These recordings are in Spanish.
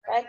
Right?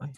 Bye.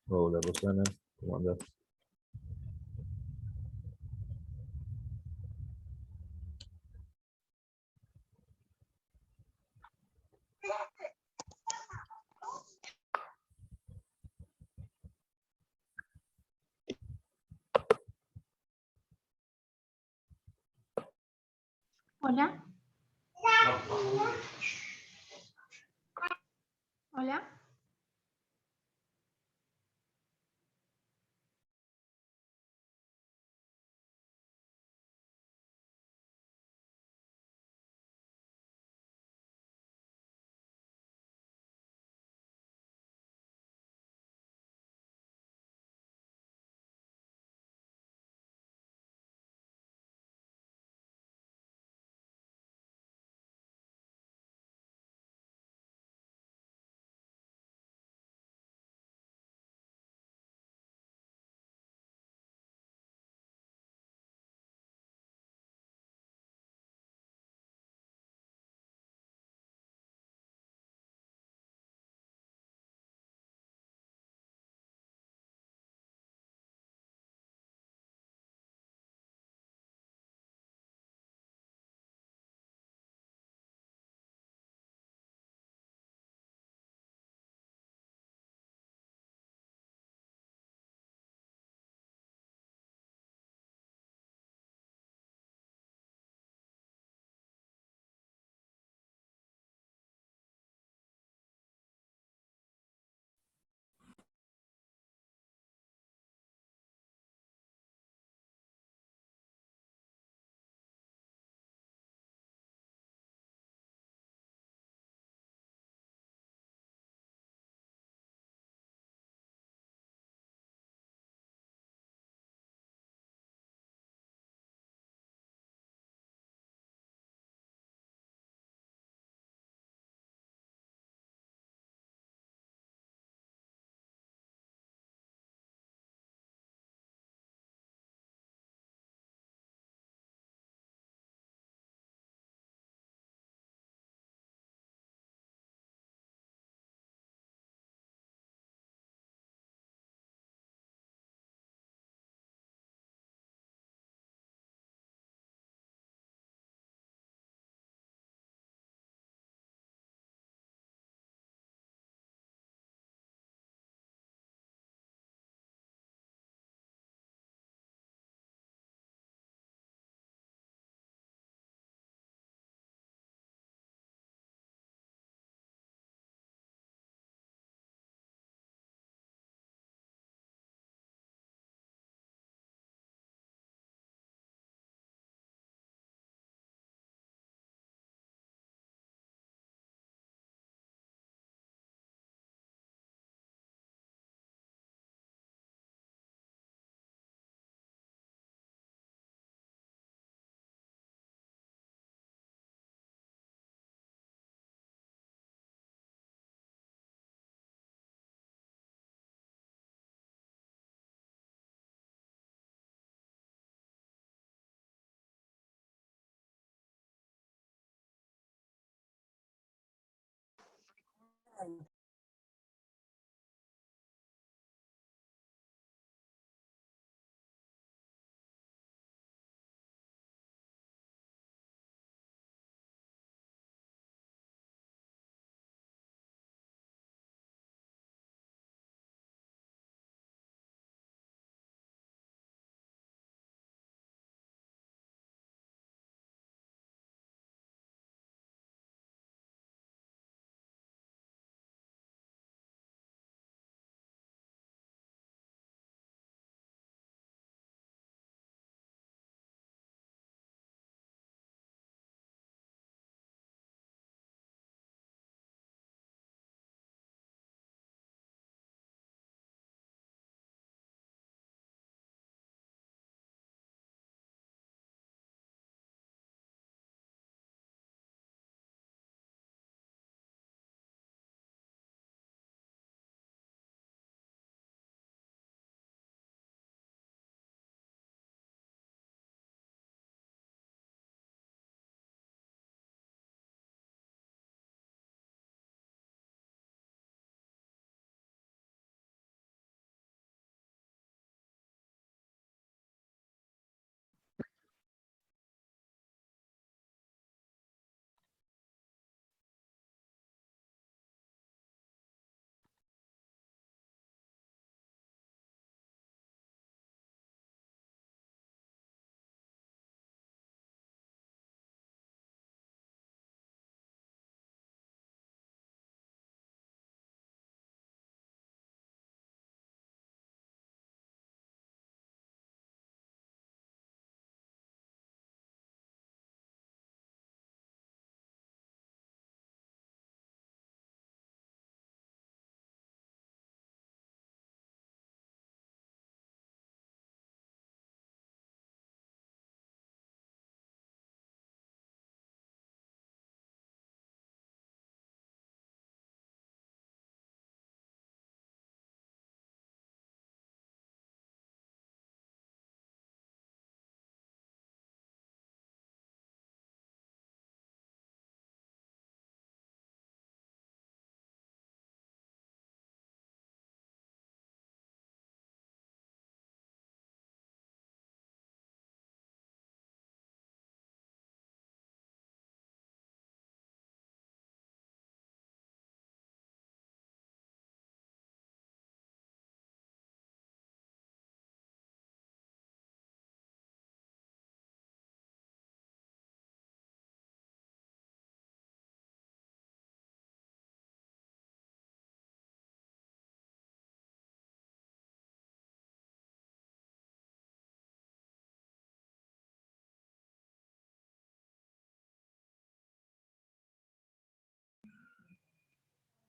Hola Rosana, ¿cómo andas? Hola. Hola.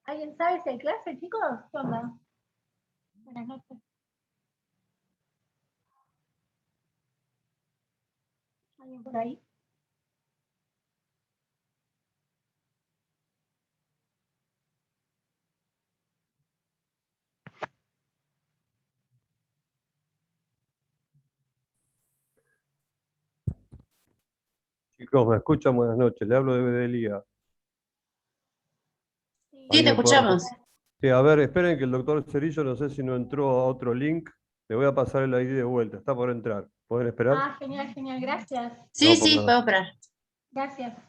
¿Alguien sabe si hay clase, chicos? ¿Qué onda? Buenas noches. ¿Alguien por ahí? Chicos, ¿me escuchan? Buenas noches. Le hablo de Bedelía. Sí, Sí, te escuchamos. Sí, a ver, esperen que el doctor Cerillo no sé si no entró a otro link. Le voy a pasar el ID de vuelta. Está por entrar. ¿Pueden esperar? Ah, genial, genial, gracias. Sí, No, por sí, nada. puedo esperar. Gracias.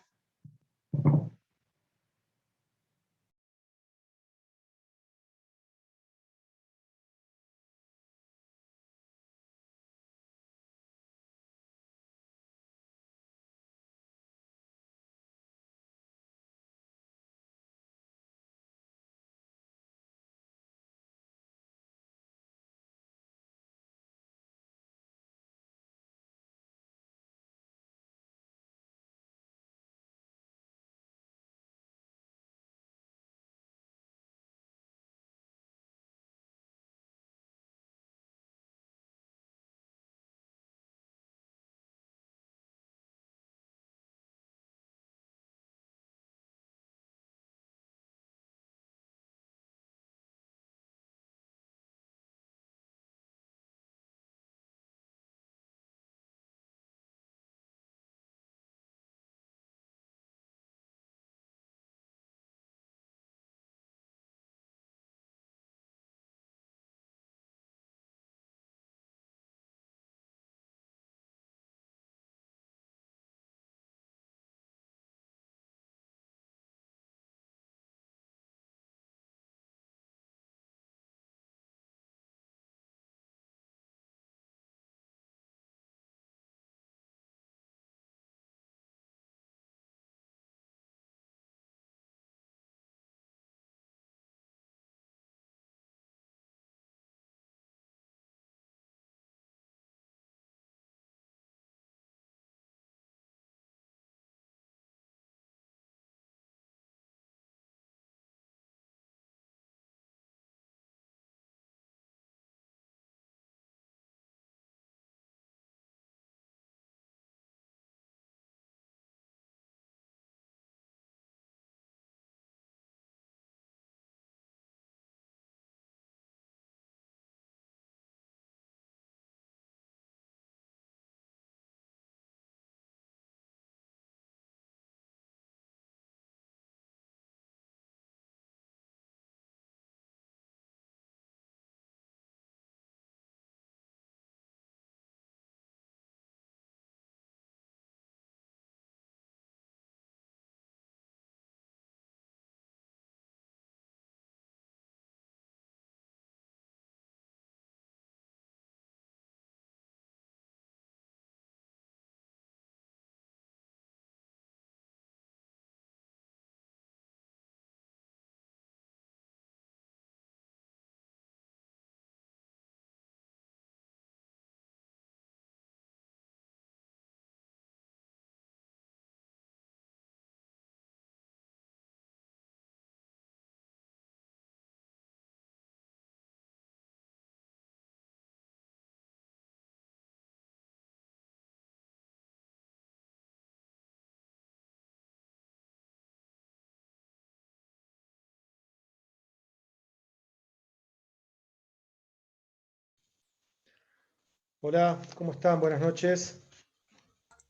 Hola, ¿cómo están? Buenas noches.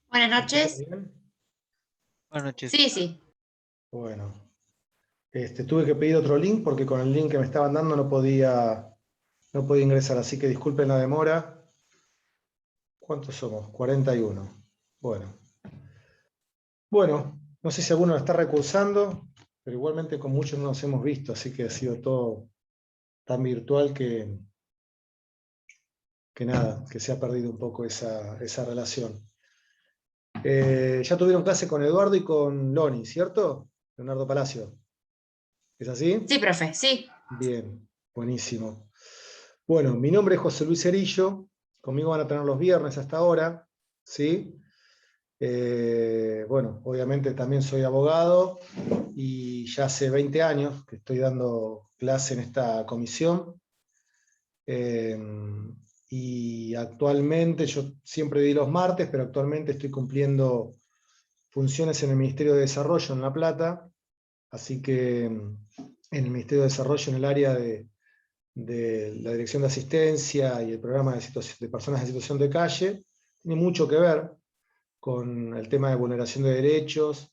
Buenas ¿Me escuchan noches. bien? Buenas noches. Sí, sí. Bueno, tuve que pedir otro link porque con el link que me estaban dando no podía ingresar, así que disculpen la demora. ¿Cuántos somos? 41. Bueno, no sé si alguno lo está recursando, pero igualmente con muchos no nos hemos visto, así que ha sido todo tan virtual que nada, que se ha perdido un poco esa relación. Ya tuvieron clase con Eduardo y con Loni, ¿cierto? Leonardo Palacio. ¿Es así? Sí, profe, sí. Bien, buenísimo. Bueno, mi nombre es José Luis Cerillo, conmigo van a tener los viernes hasta ahora, ¿sí? Bueno, obviamente también soy abogado y ya hace 20 años que estoy dando clase en esta comisión. Y actualmente, yo siempre di los martes, pero actualmente estoy cumpliendo funciones en el Ministerio de Desarrollo en La Plata, así que en el Ministerio de Desarrollo, en el área de la Dirección de Asistencia y el programa de personas en situación de calle, tiene mucho que ver con el tema de vulneración de derechos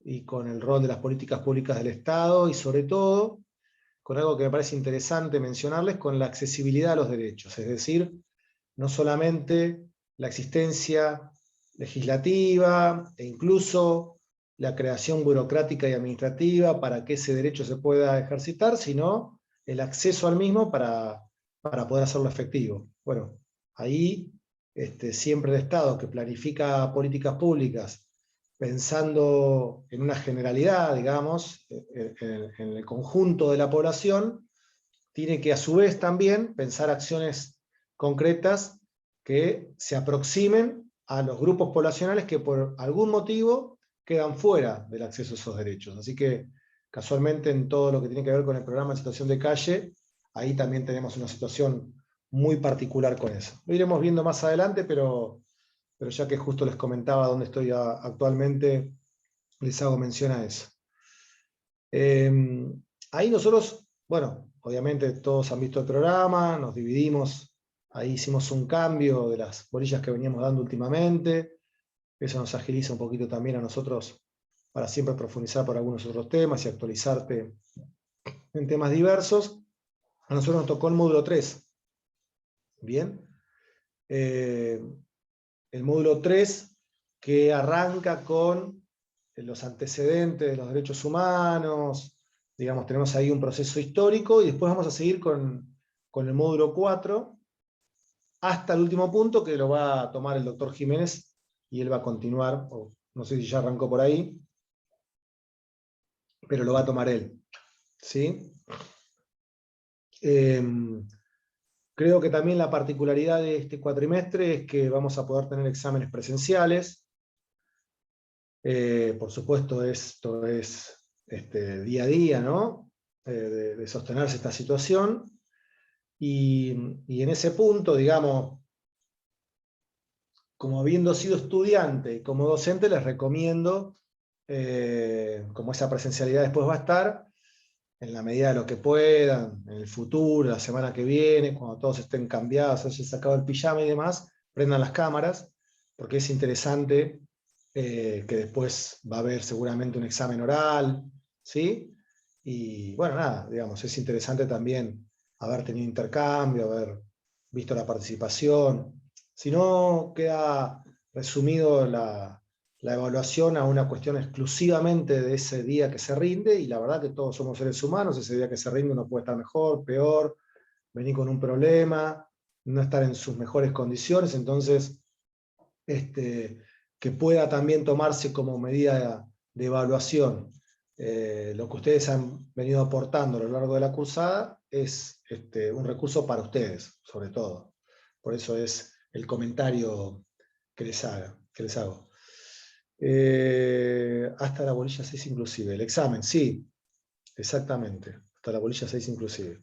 y con el rol de las políticas públicas del Estado, y sobre todo con algo que me parece interesante mencionarles, con la accesibilidad a los derechos, es decir, no solamente la existencia legislativa e incluso la creación burocrática y administrativa para que ese derecho se pueda ejercitar, sino el acceso al mismo para poder hacerlo efectivo. Bueno, ahí siempre el Estado, que planifica políticas públicas pensando en una generalidad, digamos, en el conjunto de la población, tiene que a su vez también pensar acciones concretas que se aproximen a los grupos poblacionales que por algún motivo quedan fuera del acceso a esos derechos. Así que casualmente en todo lo que tiene que ver con el programa de situación de calle, ahí también tenemos una situación muy particular con eso. Lo iremos viendo más adelante, pero ya que justo les comentaba dónde estoy actualmente, les hago mención a eso. Ahí nosotros, bueno, obviamente todos han visto el programa, nos dividimos, ahí hicimos un cambio de las bolillas que veníamos dando últimamente, eso nos agiliza un poquito también a nosotros para siempre profundizar por algunos otros temas y actualizarte en temas diversos. A nosotros nos tocó el módulo 3, ¿bien? El módulo 3 que arranca con los antecedentes de los derechos humanos, digamos, tenemos ahí un proceso histórico, y después vamos a seguir con el módulo 4, hasta el último punto que lo va a tomar el doctor Jiménez, y él va a continuar, o no sé si ya arrancó por ahí, pero lo va a tomar él. ¿Sí? Creo que también la particularidad de este cuatrimestre es que vamos a poder tener exámenes presenciales. Por supuesto, esto es día a día, ¿no? De sostenerse esta situación. Y en ese punto, digamos, como habiendo sido estudiante y como docente, les recomiendo, como esa presencialidad después va a estar, en la medida de lo que puedan, en el futuro, la semana que viene, cuando todos estén cambiados, hayan sacado el pijama y demás, prendan las cámaras, porque es interesante que después va a haber seguramente un examen oral, ¿sí? Y bueno, nada, digamos, es interesante también haber tenido intercambio, haber visto la participación. Si no, queda resumido la evaluación a una cuestión exclusivamente de ese día que se rinde, y la verdad que todos somos seres humanos, ese día que se rinde uno puede estar mejor, peor, venir con un problema, no estar en sus mejores condiciones, entonces que pueda también tomarse como medida de evaluación lo que ustedes han venido aportando a lo largo de la cursada, es un recurso para ustedes, sobre todo. Por eso es el comentario que les hago. Hasta la bolilla 6 inclusive. El examen, sí, exactamente. Hasta la bolilla 6 inclusive.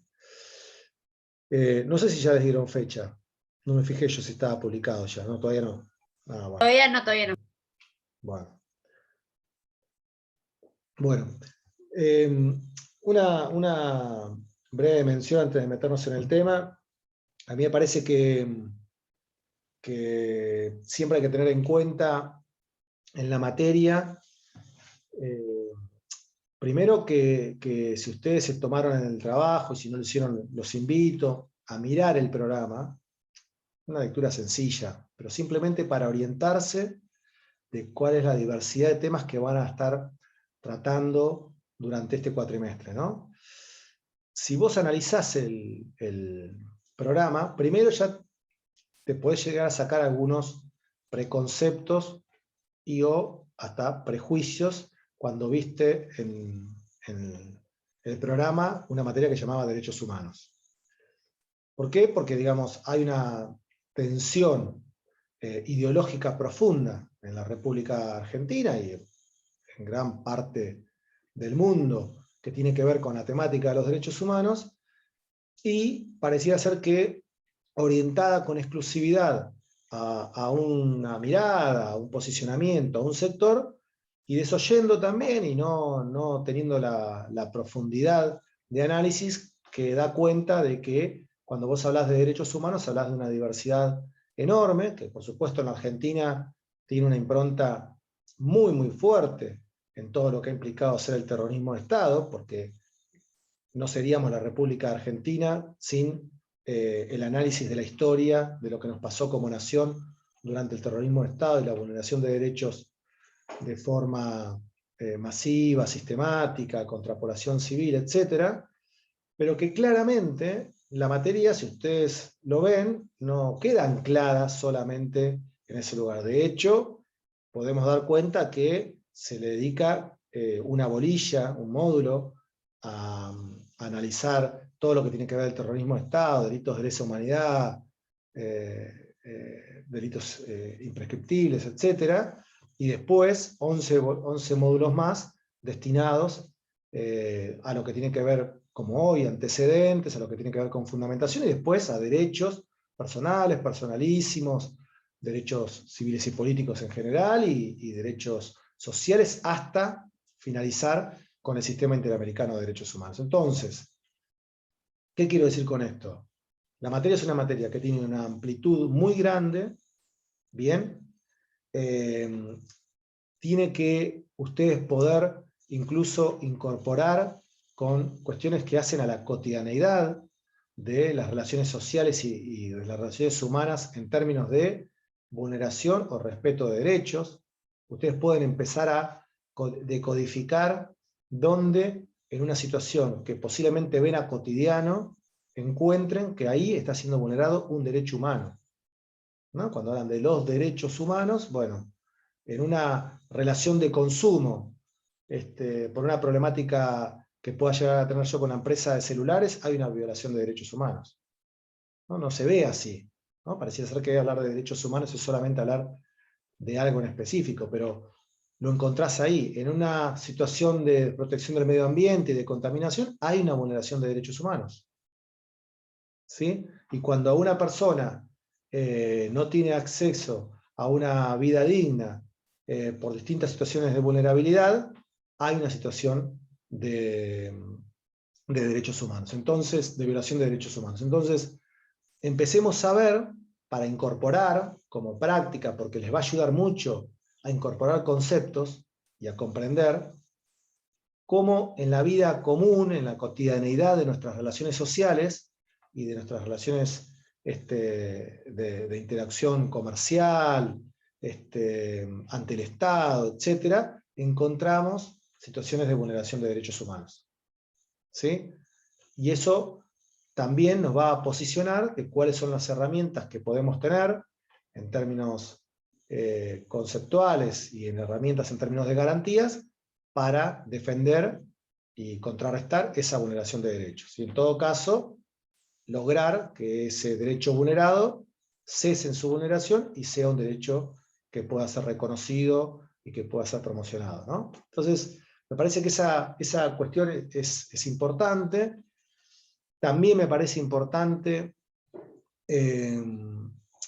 No sé si ya les dieron fecha. No me fijé yo si estaba publicado ya, ¿no? Todavía no. Ah, bueno. Todavía no. Bueno. Una breve mención antes de meternos en el tema. A mí me parece que siempre hay que tener en cuenta en la materia, primero que si ustedes se tomaron en el trabajo, y si no lo hicieron, los invito a mirar el programa, una lectura sencilla, pero simplemente para orientarse de cuál es la diversidad de temas que van a estar tratando durante este cuatrimestre, ¿no? Si vos analizás el programa, primero ya te podés llegar a sacar algunos preconceptos y o hasta prejuicios cuando viste en el programa una materia que llamaba Derechos Humanos. ¿Por qué? Porque, digamos, hay una tensión ideológica profunda en la República Argentina y en gran parte del mundo que tiene que ver con la temática de los derechos humanos, y parecía ser que orientada con exclusividad a una mirada, a un posicionamiento, a un sector, y desoyendo también y no teniendo la profundidad de análisis que da cuenta de que cuando vos hablas de derechos humanos hablas de una diversidad enorme, que por supuesto en la Argentina tiene una impronta muy muy fuerte en todo lo que ha implicado ser el terrorismo de Estado, porque no seríamos la República Argentina sin el análisis de la historia, de lo que nos pasó como nación durante el terrorismo de Estado y la vulneración de derechos de forma masiva, sistemática, contra población civil, etc. Pero que claramente la materia, si ustedes lo ven, no queda anclada solamente en ese lugar. De hecho, podemos dar cuenta que se le dedica una bolilla, un módulo, a analizar todo lo que tiene que ver el terrorismo de Estado, delitos de lesa humanidad, delitos imprescriptibles, etc. Y después 11 módulos más destinados a lo que tiene que ver, como hoy, antecedentes, a lo que tiene que ver con fundamentación, y después a derechos personales, personalísimos, derechos civiles y políticos en general, y derechos sociales, hasta finalizar con el Sistema Interamericano de Derechos Humanos. Entonces, ¿qué quiero decir con esto? La materia es una materia que tiene una amplitud muy grande, ¿bien? Tiene que ustedes poder incluso incorporar con cuestiones que hacen a la cotidianeidad de las relaciones sociales y de las relaciones humanas en términos de vulneración o respeto de derechos. Ustedes pueden empezar a decodificar dónde en una situación que posiblemente ven a cotidiano, encuentren que ahí está siendo vulnerado un derecho humano, ¿no? Cuando hablan de los derechos humanos, bueno, en una relación de consumo, por una problemática que pueda llegar a tener yo con la empresa de celulares, hay una violación de derechos humanos. No se ve así, ¿no? Parecía ser que hablar de derechos humanos es solamente hablar de algo en específico, pero lo encontrás ahí. En una situación de protección del medio ambiente y de contaminación, hay una vulneración de derechos humanos, ¿sí? Y cuando a una persona no tiene acceso a una vida digna por distintas situaciones de vulnerabilidad, hay una situación de derechos humanos. Entonces, de violación de derechos humanos. Entonces, empecemos a ver, para incorporar como práctica, porque les va a ayudar mucho a incorporar conceptos y a comprender cómo en la vida común, en la cotidianeidad de nuestras relaciones sociales y de nuestras relaciones de interacción comercial, ante el Estado, etc., encontramos situaciones de vulneración de derechos humanos. ¿Sí? Y eso también nos va a posicionar de cuáles son las herramientas que podemos tener en términos conceptuales y en herramientas en términos de garantías para defender y contrarrestar esa vulneración de derechos. Y en todo caso, lograr que ese derecho vulnerado cese en su vulneración y sea un derecho que pueda ser reconocido y que pueda ser promocionado, ¿no? Entonces, me parece que esa cuestión es importante. También me parece importante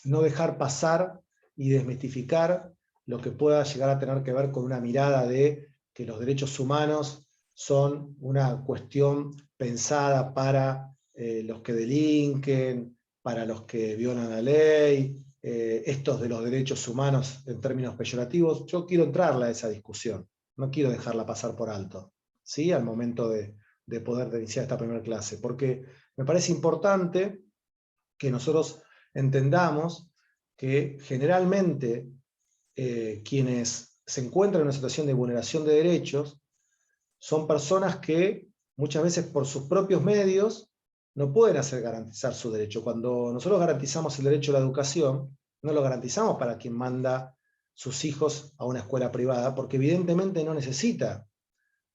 no dejar pasar y desmitificar lo que pueda llegar a tener que ver con una mirada de que los derechos humanos son una cuestión pensada para los que delinquen, para los que violan la ley, estos de los derechos humanos en términos peyorativos. Yo quiero entrarle a esa discusión, no quiero dejarla pasar por alto, ¿sí? Al momento de poder iniciar esta primera clase, porque me parece importante que nosotros entendamos que generalmente quienes se encuentran en una situación de vulneración de derechos son personas que muchas veces por sus propios medios no pueden hacer garantizar su derecho. Cuando nosotros garantizamos el derecho a la educación, no lo garantizamos para quien manda sus hijos a una escuela privada, porque evidentemente no necesita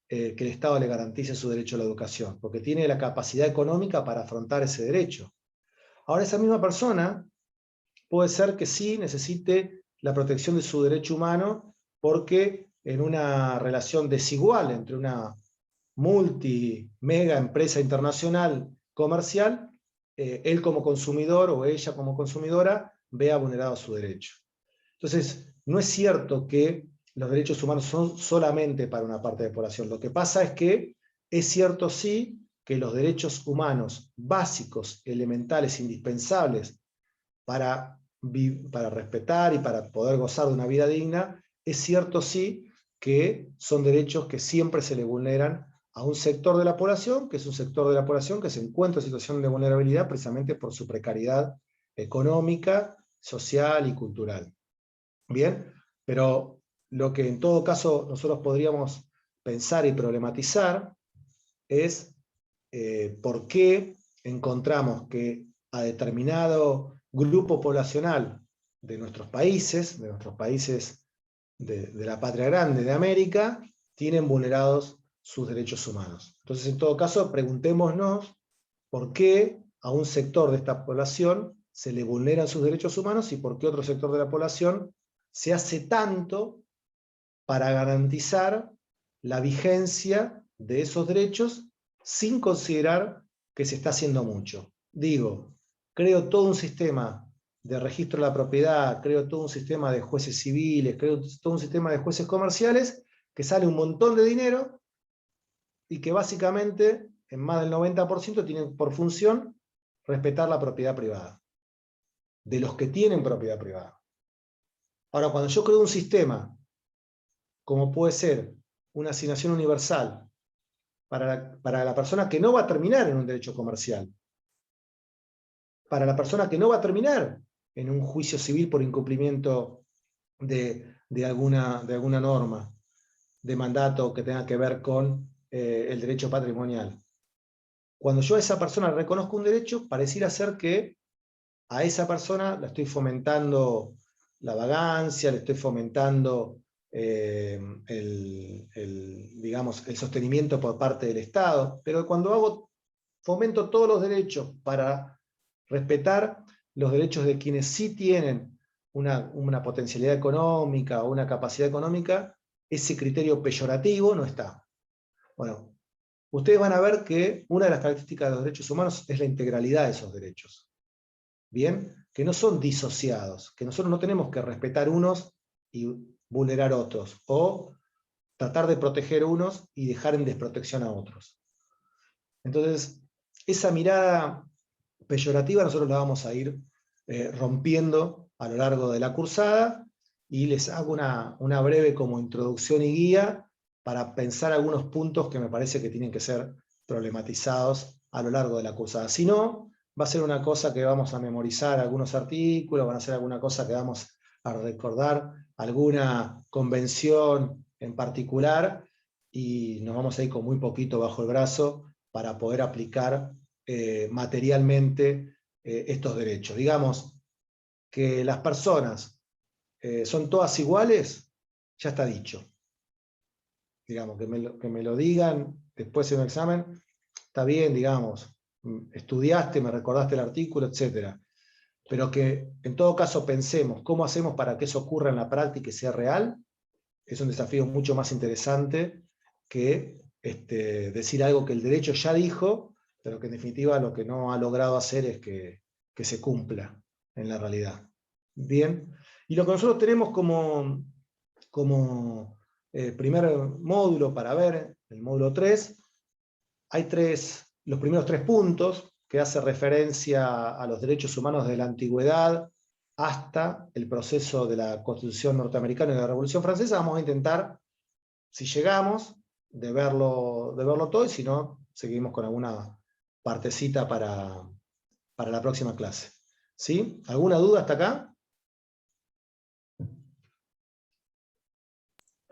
que el Estado le garantice su derecho a la educación, porque tiene la capacidad económica para afrontar ese derecho. Ahora esa misma persona puede ser que sí necesite la protección de su derecho humano, porque en una relación desigual entre una mega empresa internacional comercial, él como consumidor o ella como consumidora vea vulnerado su derecho. Entonces, no es cierto que los derechos humanos son solamente para una parte de la población. Lo que pasa es que es cierto sí que los derechos humanos básicos, elementales, indispensables para respetar y para poder gozar de una vida digna, es cierto sí que son derechos que siempre se le vulneran a un sector de la población, que es un sector de la población que se encuentra en situación de vulnerabilidad precisamente por su precariedad económica, social y cultural. Bien, pero lo que en todo caso nosotros podríamos pensar y problematizar es por qué encontramos que a determinado grupo poblacional de nuestros países de la patria grande de América, tienen vulnerados sus derechos humanos. Entonces, en todo caso, preguntémonos por qué a un sector de esta población se le vulneran sus derechos humanos y por qué otro sector de la población se hace tanto para garantizar la vigencia de esos derechos sin considerar que se está haciendo mucho. Digo, creo todo un sistema de registro de la propiedad, creo todo un sistema de jueces civiles, creo todo un sistema de jueces comerciales que sale un montón de dinero y que básicamente en más del 90% tienen por función respetar la propiedad privada, de los que tienen propiedad privada. Ahora, cuando yo creo un sistema, como puede ser una asignación universal para la persona que no va a terminar en un derecho comercial, para la persona que no va a terminar en un juicio civil por incumplimiento de alguna norma, de mandato que tenga que ver con el derecho patrimonial. Cuando yo a esa persona reconozco un derecho, pareciera ser que a esa persona la estoy fomentando la vagancia, le estoy fomentando digamos, el sostenimiento por parte del Estado, pero cuando fomento todos los derechos para respetar los derechos de quienes sí tienen una potencialidad económica o una capacidad económica, ese criterio peyorativo no está. Bueno, ustedes van a ver que una de las características de los derechos humanos es la integralidad de esos derechos. Bien, que no son disociados, que nosotros no tenemos que respetar unos y vulnerar otros, o tratar de proteger unos y dejar en desprotección a otros. Entonces, esa mirada peyorativa nosotros la vamos a ir rompiendo a lo largo de la cursada, y les hago una breve como introducción y guía para pensar algunos puntos que me parece que tienen que ser problematizados a lo largo de la cursada. Si no, va a ser una cosa que vamos a memorizar algunos artículos, van a ser alguna cosa que vamos a recordar alguna convención en particular, y nos vamos a ir con muy poquito bajo el brazo para poder aplicar materialmente estos derechos. Digamos que las personas son todas iguales, ya está dicho. Digamos, que me lo digan después en un examen, está bien, digamos, estudiaste, me recordaste el artículo, etc. Pero que en todo caso pensemos cómo hacemos para que eso ocurra en la práctica y sea real, es un desafío mucho más interesante que decir algo que el derecho ya dijo, pero que en definitiva lo que no ha logrado hacer es que se cumpla en la realidad. Bien, y lo que nosotros tenemos como primer módulo para ver, el módulo 3, hay los primeros 3 puntos que hace referencia a los derechos humanos de la antigüedad hasta el proceso de la Constitución norteamericana y de la Revolución Francesa. Vamos a intentar, si llegamos, de verlo todo, y si no, seguimos con alguna partecita para la próxima clase. ¿Sí? ¿Alguna duda hasta acá?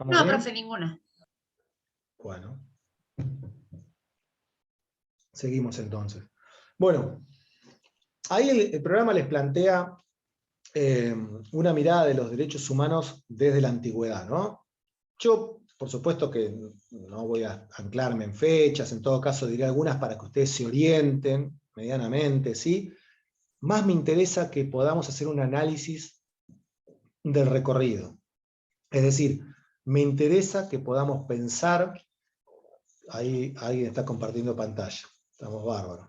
No, profe, ninguna. Bueno. Seguimos entonces. Bueno, ahí el programa les plantea una mirada de los derechos humanos desde la antigüedad, ¿no? Yo, por supuesto que no voy a anclarme en fechas, en todo caso diré algunas para que ustedes se orienten medianamente, ¿sí? más me interesa que podamos hacer un análisis del recorrido. Es decir, me interesa que podamos pensar, ahí alguien está compartiendo pantalla, estamos bárbaros.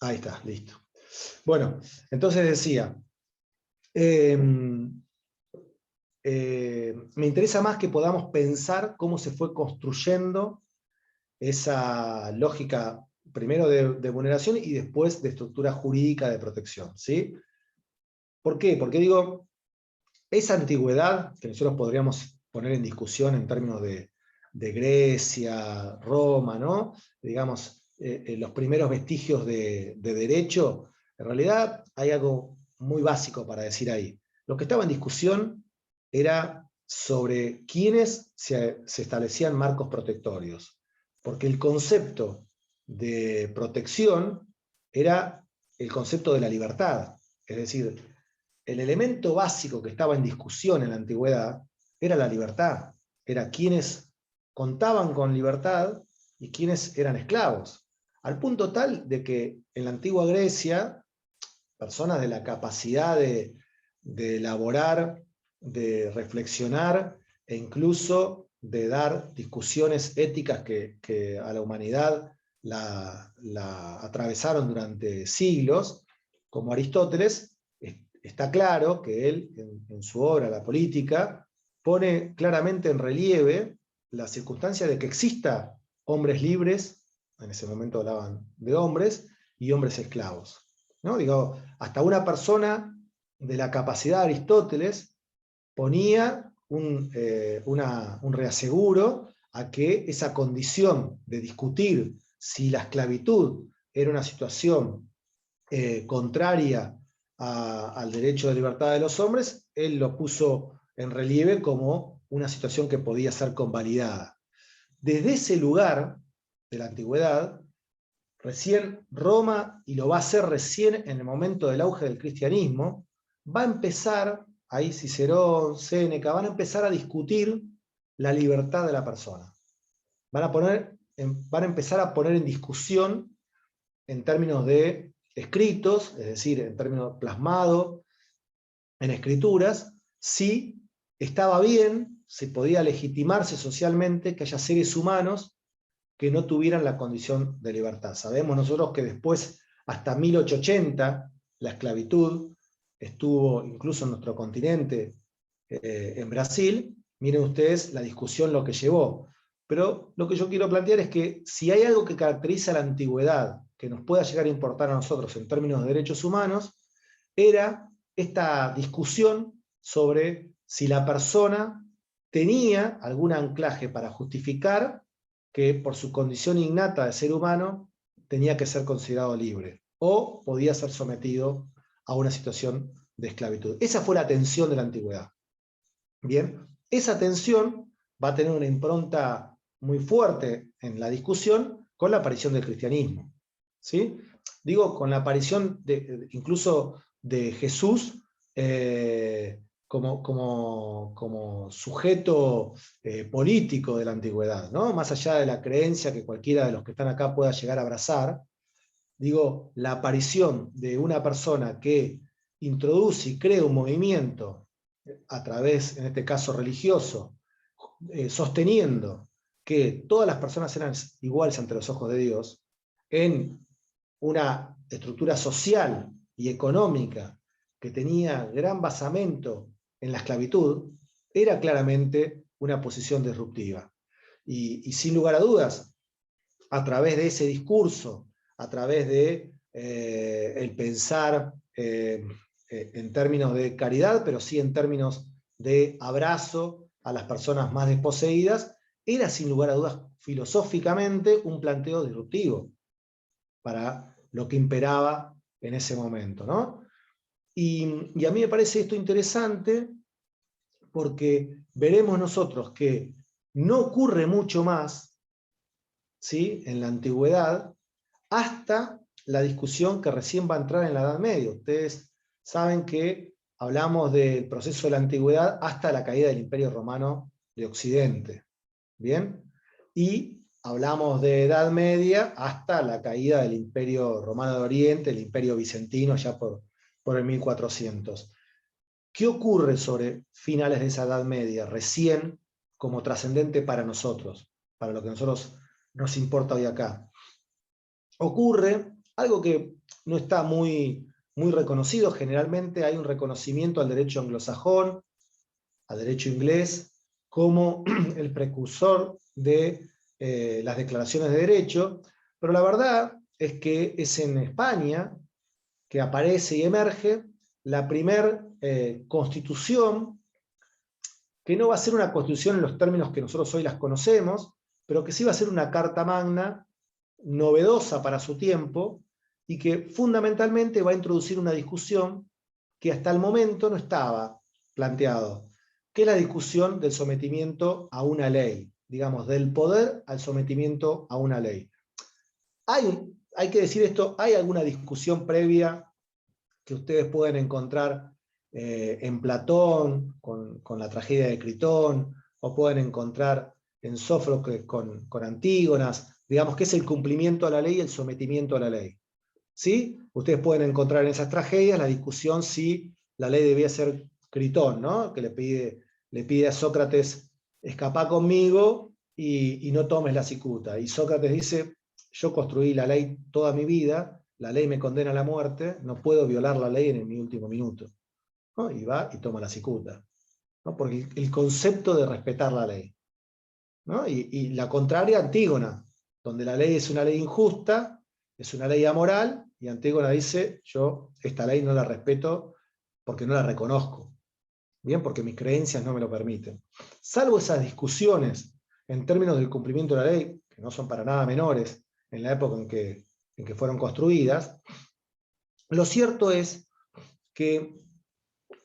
Ahí está, listo. Bueno, entonces decía, me interesa más que podamos pensar cómo se fue construyendo esa lógica, primero de vulneración y después de estructura jurídica de protección, ¿sí? ¿Por qué? Porque digo, esa antigüedad, que nosotros podríamos poner en discusión en términos de Grecia, Roma, ¿no? Digamos, los primeros vestigios de derecho, en realidad hay algo muy básico para decir ahí. Lo que estaba en discusión era sobre quiénes se establecían marcos protectorios, porque el concepto de protección era el concepto de la libertad, es decir, el elemento básico que estaba en discusión en la antigüedad era la libertad, era quienes contaban con libertad y quienes eran esclavos, al punto tal de que en la antigua Grecia, personas de la capacidad de elaborar, de reflexionar e incluso de dar discusiones éticas que a la humanidad la atravesaron durante siglos, como Aristóteles, está claro que él, en su obra La Política, pone claramente en relieve la circunstancia de que exista hombres libres, en ese momento hablaban de hombres, y hombres esclavos, ¿no? Digo, hasta una persona de la capacidad de Aristóteles ponía un reaseguro a que esa condición de discutir si la esclavitud era una situación contraria al derecho de libertad de los hombres, él lo puso en relieve como una situación que podía ser convalidada. Desde ese lugar de la antigüedad, recién Roma, y lo va a hacer recién en el momento del auge del cristianismo, va a empezar, ahí Cicerón, Séneca, van a empezar a discutir la libertad de la persona. Van a empezar a poner en discusión, en términos de escritos, es decir, en términos plasmados en escrituras, si estaba bien, si podía legitimarse socialmente que haya seres humanos que no tuvieran la condición de libertad. Sabemos nosotros que después, hasta 1880, la esclavitud estuvo incluso en nuestro continente, en Brasil. Miren ustedes la discusión lo que llevó. Pero lo que yo quiero plantear es que si hay algo que caracteriza la antigüedad, que nos pueda llegar a importar a nosotros en términos de derechos humanos, era esta discusión sobre si la persona tenía algún anclaje para justificar que por su condición innata de ser humano tenía que ser considerado libre, o podía ser sometido a una situación de esclavitud. Esa fue la tensión de la antigüedad. Bien, esa tensión va a tener una impronta muy fuerte en la discusión con la aparición del cristianismo, ¿sí? Digo, con la aparición incluso de Jesús como sujeto político de la antigüedad, ¿no? Más allá de la creencia que cualquiera de los que están acá pueda llegar a abrazar, digo, la aparición de una persona que introduce y crea un movimiento a través, en este caso religioso, sosteniendo que todas las personas eran iguales ante los ojos de Dios, en una estructura social y económica que tenía gran basamento en la esclavitud, era claramente una posición disruptiva. Y sin lugar a dudas, a través de ese discurso, a través de el pensar en términos de caridad, pero sí en términos de abrazo a las personas más desposeídas, era sin lugar a dudas filosóficamente un planteo disruptivo para lo que imperaba en ese momento, ¿no? Y a mí me parece esto interesante porque veremos nosotros que no ocurre mucho más, ¿sí?, en la antigüedad, hasta la discusión que recién va a entrar en la Edad Media. Ustedes saben que hablamos del proceso de la antigüedad hasta la caída del Imperio Romano de Occidente. ¿Bien? Y hablamos de Edad Media hasta la caída del Imperio Romano de Oriente, el Imperio Bizantino, ya por el 1400. ¿Qué ocurre sobre finales de esa Edad Media, recién como trascendente para nosotros, para lo que a nosotros nos importa hoy acá? Ocurre algo que no está muy reconocido. Generalmente hay un reconocimiento al derecho anglosajón, al derecho inglés, como el precursor de las declaraciones de derecho, pero la verdad es que es en España que aparece y emerge la primer constitución, que no va a ser una constitución en los términos que nosotros hoy las conocemos, pero que sí va a ser una carta magna novedosa para su tiempo, y que fundamentalmente va a introducir una discusión que hasta el momento no estaba planteado, que es la discusión del sometimiento a una ley, digamos, del poder al sometimiento a una ley. Hay que decir esto, hay alguna discusión previa que ustedes pueden encontrar en Platón, con la tragedia de Critón, o pueden encontrar en Sófocles con Antígonas, digamos que es el cumplimiento a la ley y el sometimiento a la ley. ¿Sí? Ustedes pueden encontrar en esas tragedias la discusión si la ley debía ser Critón, ¿no? Que le pide a Sócrates, escapá conmigo y no tomes la cicuta. Y Sócrates dice, yo construí la ley toda mi vida, la ley me condena a la muerte, no puedo violar la ley en mi último minuto. ¿No? Y va y toma la cicuta, ¿no? Porque el concepto de respetar la ley, ¿no? Y la contraria, Antígona, donde la ley es una ley injusta, es una ley amoral, y Antígona dice, yo esta ley no la respeto porque no la reconozco, bien, porque mis creencias no me lo permiten. Salvo esas discusiones en términos del cumplimiento de la ley, que no son para nada menores en la época en que fueron construidas, lo cierto es que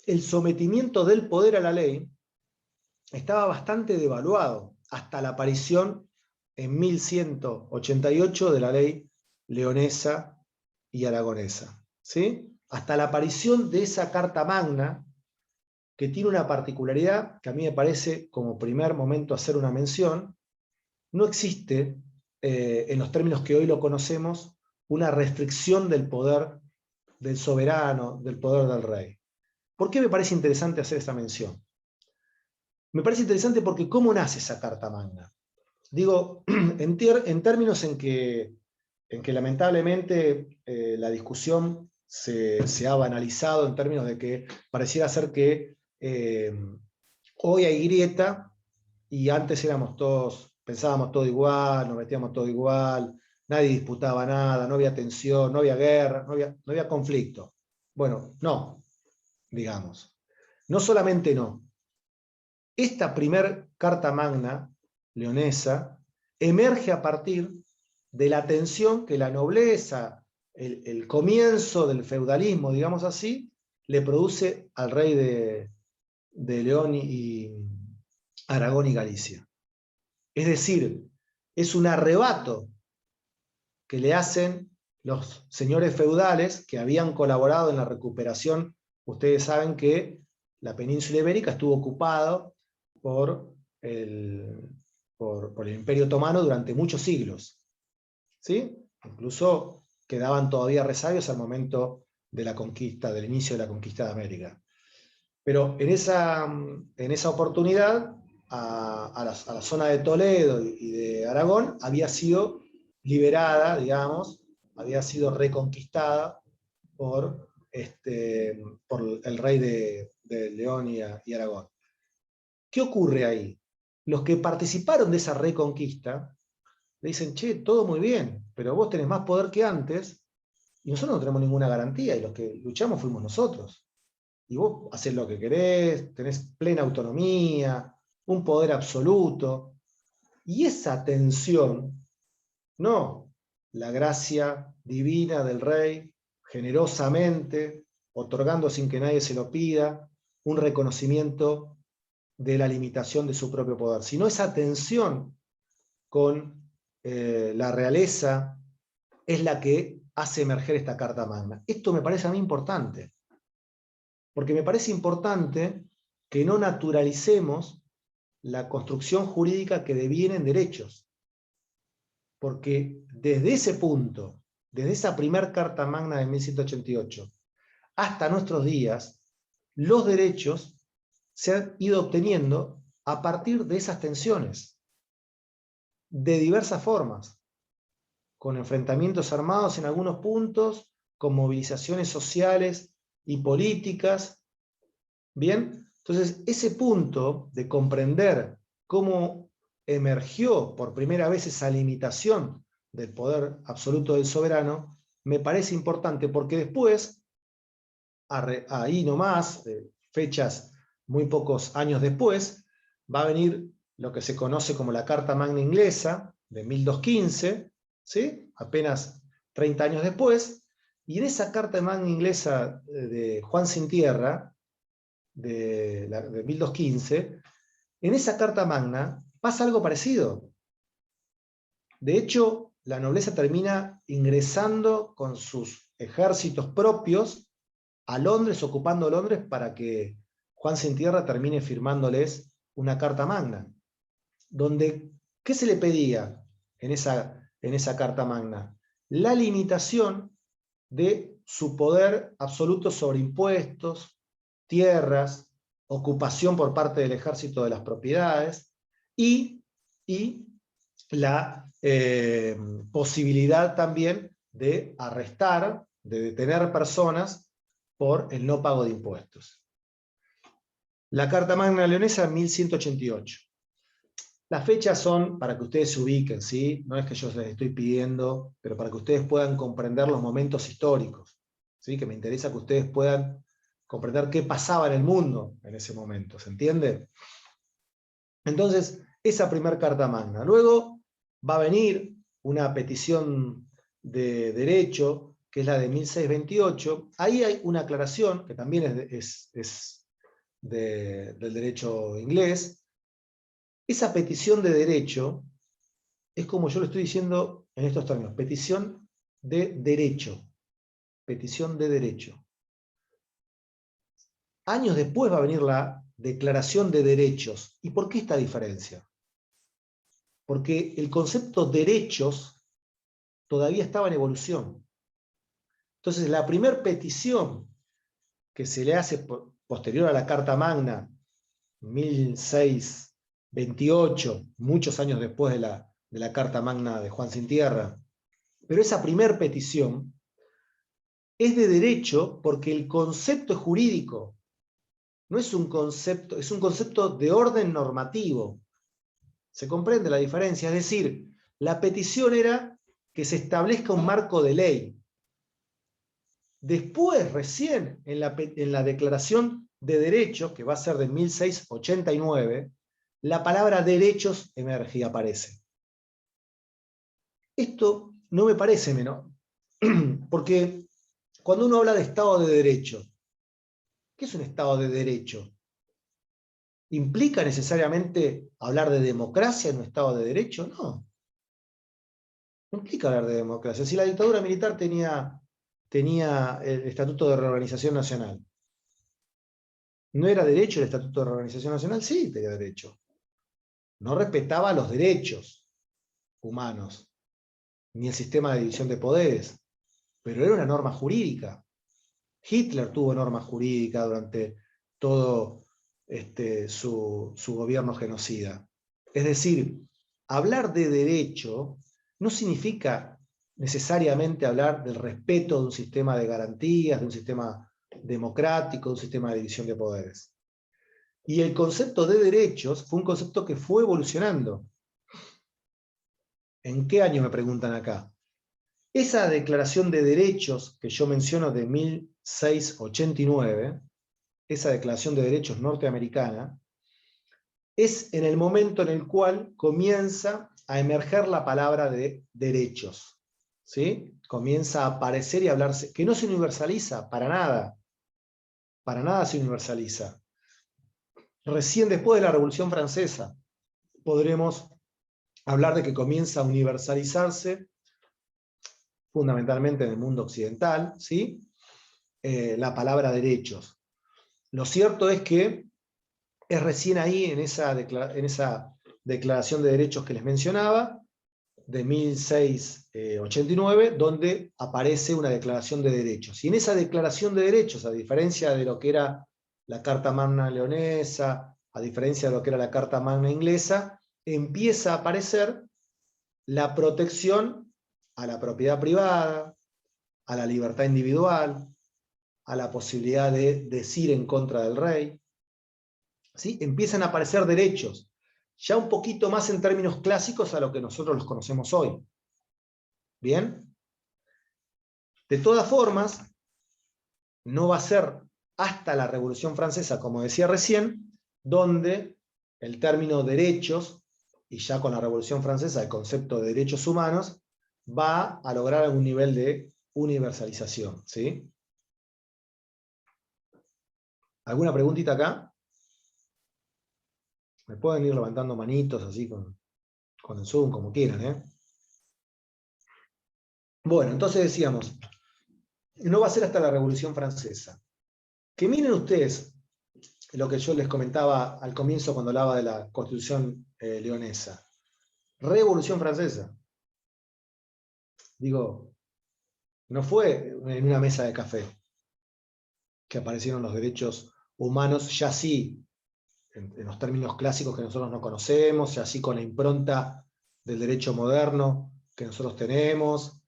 el sometimiento del poder a la ley estaba bastante devaluado hasta la aparición en 1188 de la ley leonesa y aragonesa, ¿sí? Hasta la aparición de esa Carta Magna, que tiene una particularidad que a mí me parece, como primer momento, hacer una mención. No existe, en los términos que hoy lo conocemos, una restricción del poder del soberano, del poder del rey. ¿Por qué me parece interesante hacer esta mención? Me parece interesante porque ¿cómo nace esa Carta Magna? Digo, en términos en que lamentablemente la discusión se ha banalizado, en términos de que pareciera ser que hoy hay grieta y antes éramos todos, pensábamos todo igual, nos metíamos todo igual, nadie disputaba nada, no había tensión, no había guerra, no había conflicto. Bueno, no, digamos. No solamente no. Esta primer Carta Magna leonesa emerge a partir de la tensión que la nobleza, el comienzo del feudalismo, digamos así, le produce al rey de León y Aragón y Galicia. Es decir, es un arrebato que le hacen los señores feudales que habían colaborado en la recuperación. Ustedes saben que la península ibérica estuvo ocupada por el Imperio Otomano durante muchos siglos, ¿sí? Incluso quedaban todavía resabios al momento de la conquista, del inicio de la conquista de América. Pero en esa oportunidad, a la zona de Toledo y de Aragón había sido liberada, digamos, había sido reconquistada por el rey de León y Aragón. ¿Qué ocurre ahí? Los que participaron de esa reconquista le dicen, che, todo muy bien, pero vos tenés más poder que antes y nosotros no tenemos ninguna garantía y los que luchamos fuimos nosotros. Y vos hacés lo que querés, tenés plena autonomía, un poder absoluto. Y esa tensión, no la gracia divina del rey, generosamente, otorgando sin que nadie se lo pida, un reconocimiento de la limitación de su propio poder, sino esa tensión con la realeza es la que hace emerger esta Carta Magna. Esto me parece a mí importante, porque me parece importante que no naturalicemos la construcción jurídica que deviene en derechos. porque desde ese punto, desde esa primer Carta Magna de 1188, hasta nuestros días, los derechos se han ido obteniendo a partir de esas tensiones, de diversas formas, con enfrentamientos armados en algunos puntos, con movilizaciones sociales y políticas. Bien, entonces ese punto de comprender cómo emergió por primera vez esa limitación del poder absoluto del soberano, me parece importante porque después, ahí nomás, fechas muy pocos años después, va a venir lo que se conoce como la Carta Magna Inglesa de 1215, ¿sí? Apenas 30 años después, y en esa Carta Magna Inglesa de Juan Sin Tierra, de 1215, en esa Carta Magna pasa algo parecido. De hecho, la nobleza termina ingresando con sus ejércitos propios a Londres, ocupando Londres, para que Juan Sin Tierra termine firmándoles una Carta Magna. Donde, ¿qué se le pedía en esa Carta Magna? La limitación de su poder absoluto sobre impuestos, tierras, ocupación por parte del ejército de las propiedades y la posibilidad también de arrestar, de detener personas por el no pago de impuestos. La Carta Magna Leonesa, 1188. Las fechas son para que ustedes se ubiquen, ¿sí? No es que yo les estoy pidiendo, pero para que ustedes puedan comprender los momentos históricos, ¿sí? Que me interesa que ustedes puedan comprender qué pasaba en el mundo en ese momento, ¿se entiende? Entonces, esa primera Carta Magna. Luego va a venir una petición de derecho, que es la de 1628. Ahí hay una aclaración, que también es del derecho inglés. Esa petición de derecho es, como yo lo estoy diciendo en estos términos, petición de derecho. Petición de derecho. Años después va a venir la Declaración de Derechos. ¿Y por qué esta diferencia? Porque el concepto derechos todavía estaba en evolución. Entonces, la primera petición que se le hace posterior a la Carta Magna, 1628, muchos años después de la Carta Magna de Juan Sin Tierra, pero esa primera petición es de derecho porque el concepto es jurídico. No es un concepto, es un concepto de orden normativo. ¿Se comprende la diferencia? Es decir, la petición era que se establezca un marco de ley. Después, recién, en la Declaración de Derechos, que va a ser de 1689, la palabra derechos emerge y aparece. Esto no me parece menor, porque cuando uno habla de Estado de Derecho, ¿qué es un Estado de Derecho? ¿Implica necesariamente hablar de democracia en un Estado de Derecho? No. No implica hablar de democracia. Si la dictadura militar tenía el Estatuto de Reorganización Nacional, ¿no era derecho el Estatuto de Reorganización Nacional? Sí, tenía derecho. No respetaba los derechos humanos, ni el sistema de división de poderes, pero era una norma jurídica. Hitler tuvo norma jurídica durante todo su gobierno genocida. Es decir, hablar de derecho no significa necesariamente hablar del respeto de un sistema de garantías, de un sistema democrático, de un sistema de división de poderes. Y el concepto de derechos fue un concepto que fue evolucionando. ¿En qué año me preguntan acá? Esa Declaración de Derechos que yo menciono de 1689, esa Declaración de Derechos norteamericana, es en el momento en el cual comienza a emerger la palabra de derechos. ¿Sí? Comienza a aparecer y hablarse, que no se universaliza para nada se universaliza. Recién después de la Revolución Francesa podremos hablar de que comienza a universalizarse, fundamentalmente en el mundo occidental, ¿sí? La palabra derechos. Lo cierto es que es recién ahí, en esa declaración de derechos que les mencionaba, de 1689, donde aparece una declaración de derechos. Y en esa declaración de derechos, a diferencia de lo que era la Carta Magna Leonesa, a diferencia de lo que era la Carta Magna Inglesa, empieza a aparecer la protección a la propiedad privada, a la libertad individual, a la posibilidad de decir en contra del rey. ¿Sí? Empiezan a aparecer derechos, ya un poquito más en términos clásicos a lo que nosotros los conocemos hoy. ¿Bien? De todas formas, no va a ser hasta la Revolución Francesa, como decía recién, donde el término derechos, y ya con la Revolución Francesa el concepto de derechos humanos, va a lograr algún nivel de universalización. ¿Sí? ¿Alguna preguntita acá? Me pueden ir levantando manitos así con el Zoom, como quieran, ¿eh? Bueno, entonces decíamos, no va a ser hasta la Revolución Francesa. Que miren ustedes lo que yo les comentaba al comienzo cuando hablaba de la Constitución leonesa. Revolución Francesa. Digo, no fue en una mesa de café que aparecieron los derechos humanos, ya sí, en los términos clásicos que nosotros no conocemos, ya sí con la impronta del derecho moderno que nosotros tenemos.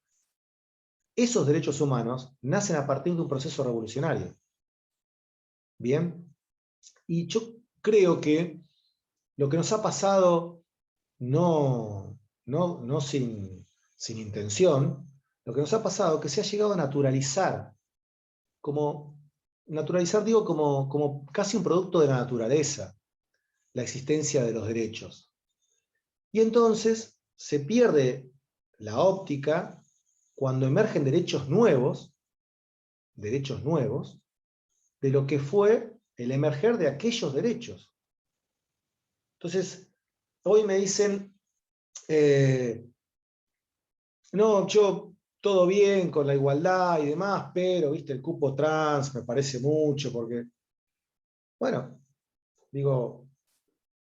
Esos derechos humanos nacen a partir de un proceso revolucionario. ¿Bien? Y yo creo que lo que nos ha pasado, no sin intención, lo que nos ha pasado es que se ha llegado a naturalizar, digo, como casi un producto de la naturaleza, la existencia de los derechos. Y entonces se pierde la óptica cuando emergen derechos nuevos, de lo que fue el emerger de aquellos derechos. Entonces, hoy me dicen, no, yo todo bien con la igualdad y demás, pero, viste, el cupo trans me parece mucho, porque, bueno, digo,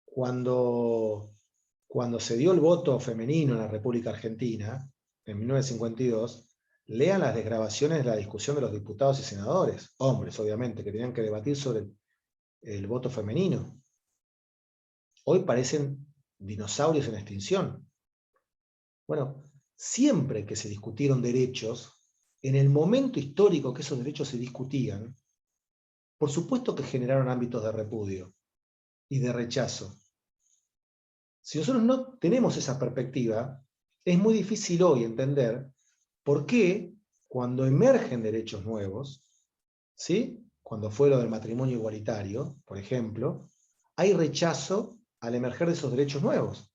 cuando se dio el voto femenino en la República Argentina, en 1952, lean las desgrabaciones de la discusión de los diputados y senadores, hombres obviamente, que tenían que debatir sobre el voto femenino. Hoy parecen dinosaurios en extinción. Bueno, siempre que se discutieron derechos, en el momento histórico que esos derechos se discutían, por supuesto que generaron ámbitos de repudio y de rechazo. Si nosotros no tenemos esa perspectiva, es muy difícil hoy entender por qué cuando emergen derechos nuevos, ¿sí? Cuando fue lo del matrimonio igualitario, por ejemplo, hay rechazo al emerger de esos derechos nuevos.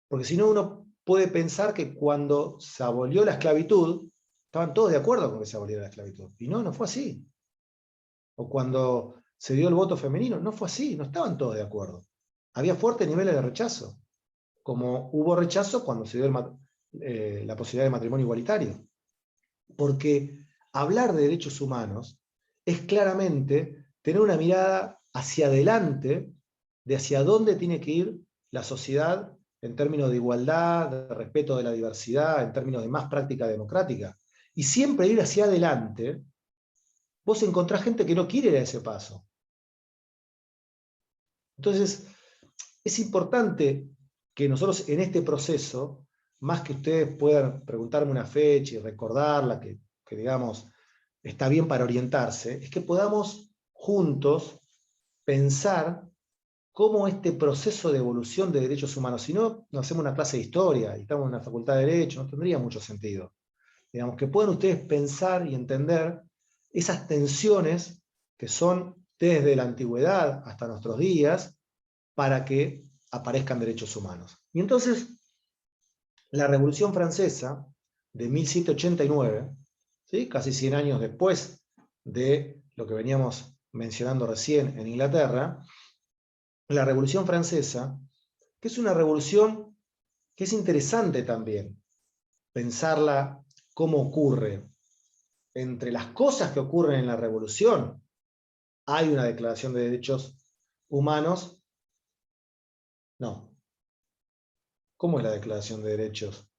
Porque si no, uno puede pensar que cuando se abolió la esclavitud, estaban todos de acuerdo con que se aboliera la esclavitud. Y no fue así. O cuando se dio el voto femenino, no fue así, no estaban todos de acuerdo. Había fuertes niveles de rechazo, como hubo rechazo cuando se dio la posibilidad de matrimonio igualitario. Porque hablar de derechos humanos es claramente tener una mirada hacia adelante de hacia dónde tiene que ir la sociedad en términos de igualdad, de respeto de la diversidad, en términos de más práctica democrática. Y siempre ir hacia adelante, vos encontrás gente que no quiere ir a ese paso. Entonces, es importante que nosotros en este proceso, más que ustedes puedan preguntarme una fecha y recordarla, que digamos está bien para orientarse, es que podamos juntos pensar cómo este proceso de evolución de derechos humanos, si no, no hacemos una clase de historia y estamos en una facultad de Derecho, no tendría mucho sentido. Digamos, que puedan ustedes pensar y entender esas tensiones que son desde la antigüedad hasta nuestros días para que aparezcan derechos humanos. Y entonces, la Revolución Francesa de 1789, ¿sí? Casi 100 años después de lo que veníamos mencionando recién en Inglaterra, la Revolución Francesa, que es una revolución que es interesante también, pensarla cómo ocurre. Entre las cosas que ocurren en la revolución, hay una declaración de derechos humanos. No. ¿Cómo es la Declaración de Derechos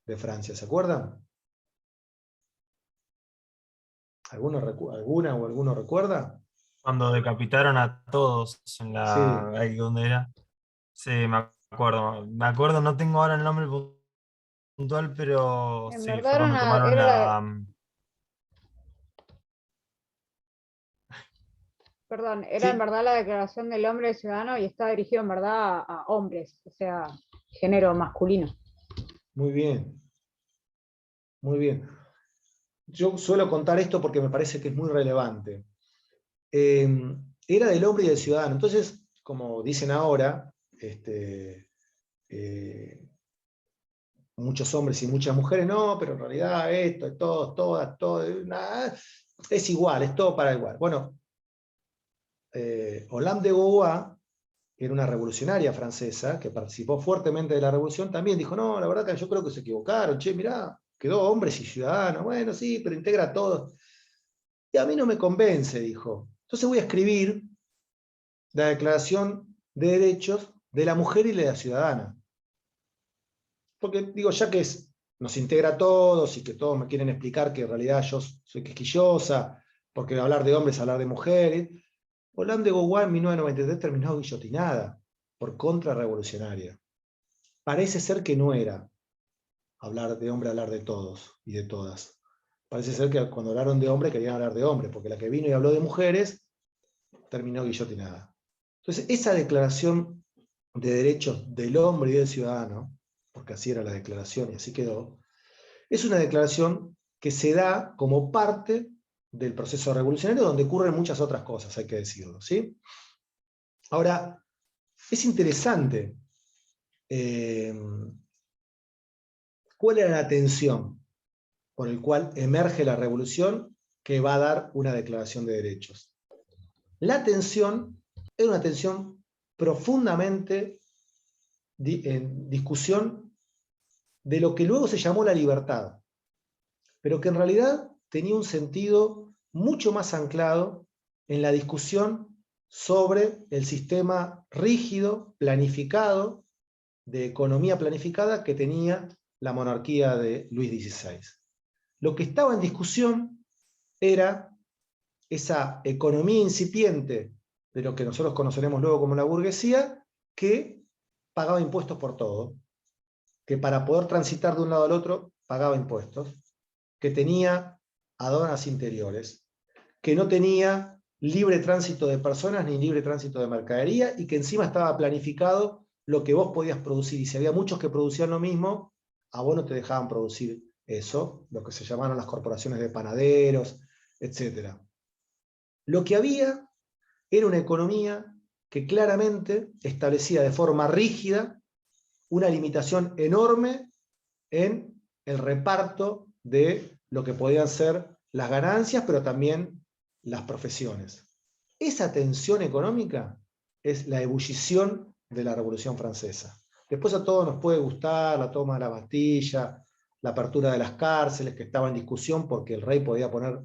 de Francia? ¿Se acuerdan? ¿Alguna o alguno recuerda? Cuando decapitaron a todos en Sí, ahí donde era. Sí, me acuerdo. Me acuerdo, no tengo ahora el nombre puntual, pero En sí, verdad fue era, cuando tomaron era la. perdón, era en sí, verdad la Declaración del Hombre Ciudadano y está dirigido en verdad a hombres, o sea, género masculino. muy bien, muy bien. Yo suelo contar esto porque me parece que es muy relevante. Era del hombre y del ciudadano. Entonces, como dicen ahora, muchos hombres y muchas mujeres, no, pero en realidad esto, es todo, todas, todo, nada, es igual, es todo para igual. Bueno, Olympe de Gaulois, que era una revolucionaria francesa, que participó fuertemente de la revolución, también dijo, no, la verdad que yo creo que se equivocaron, che, mirá, quedó hombres y ciudadanos, bueno, sí, pero integra a todos. Y a mí no me convence, dijo. Entonces voy a escribir la Declaración de Derechos de la Mujer y de la Ciudadana. Porque digo, ya que nos integra a todos y que todos me quieren explicar que en realidad yo soy quisquillosa, porque hablar de hombres es hablar de mujeres, Olympe de Gaulois en 1993 terminó guillotinada por contrarrevolucionaria. Parece ser que no era hablar de hombre, hablar de todos y de todas. Parece ser que cuando hablaron de hombre querían hablar de hombre, porque la que vino y habló de mujeres terminó guillotinada. Entonces, esa declaración de derechos del hombre y del ciudadano, porque así era la declaración y así quedó, es una declaración que se da como parte del proceso revolucionario donde ocurren muchas otras cosas, hay que decirlo, ¿sí? Ahora, es interesante cuál era la tensión por el cual emerge la revolución que va a dar una declaración de derechos. La tensión era una tensión profundamente en discusión de lo que luego se llamó la libertad, pero que en realidad tenía un sentido mucho más anclado en la discusión sobre el sistema rígido, planificado, de economía planificada que tenía la monarquía de Luis XVI. Lo que estaba en discusión era esa economía incipiente de lo que nosotros conoceremos luego como la burguesía, que pagaba impuestos por todo, que para poder transitar de un lado al otro pagaba impuestos, que tenía aduanas interiores, que no tenía libre tránsito de personas ni libre tránsito de mercadería y que encima estaba planificado lo que vos podías producir. Y si había muchos que producían lo mismo, a vos no te dejaban producir eso, lo que se llamaron las corporaciones de panaderos, etc. Lo que había era una economía que claramente establecía de forma rígida una limitación enorme en el reparto de lo que podían ser las ganancias, pero también las profesiones. Esa tensión económica es la ebullición de la Revolución Francesa. Después a todos nos puede gustar la toma de la Bastilla, la apertura de las cárceles, que estaba en discusión porque el rey podía poner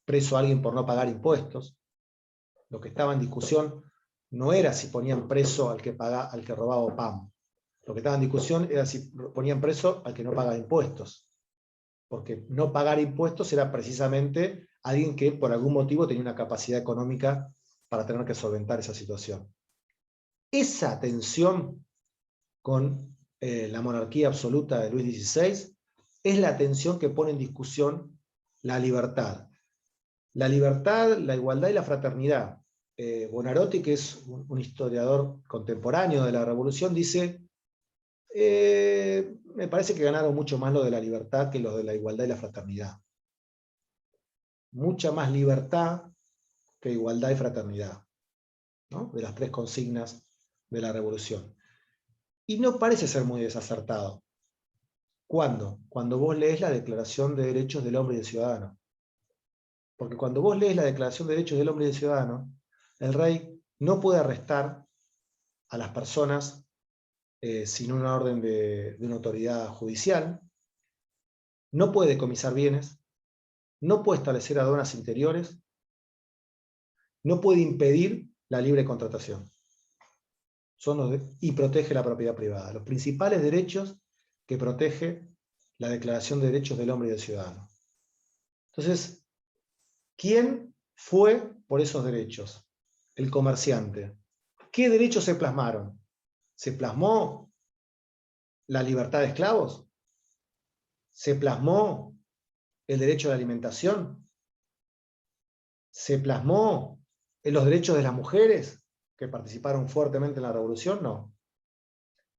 preso a alguien por no pagar impuestos. Lo que estaba en discusión no era si ponían preso al que robaba pan. Lo que estaba en discusión era si ponían preso al que no pagaba impuestos. Porque no pagar impuestos era precisamente alguien que por algún motivo tenía una capacidad económica para tener que solventar esa situación. Esa tensión con la monarquía absoluta de Luis XVI es la tensión que pone en discusión la libertad. La libertad, la igualdad y la fraternidad. Buonarroti, que es un historiador contemporáneo de la Revolución, dice, me parece que ganaron mucho más lo de la libertad que lo de la igualdad y la fraternidad. Mucha más libertad que igualdad y fraternidad, ¿no? De las tres consignas de la Revolución. Y no parece ser muy desacertado. ¿Cuándo? Cuando vos lees la Declaración de Derechos del Hombre y del Ciudadano. Porque cuando vos lees la Declaración de Derechos del Hombre y del Ciudadano, el rey no puede arrestar a las personas sin una orden de una autoridad judicial, no puede decomisar bienes, no puede establecer aduanas interiores, no puede impedir la libre contratación. y protege la propiedad privada. Los principales derechos que protege la Declaración de Derechos del Hombre y del Ciudadano. Entonces, ¿quién fue por esos derechos? El comerciante. ¿Qué derechos se plasmaron? ¿Se plasmó la libertad de esclavos? ¿Se plasmó el derecho a la alimentación? ¿Se plasmó en los derechos de las mujeres que participaron fuertemente en la revolución? No.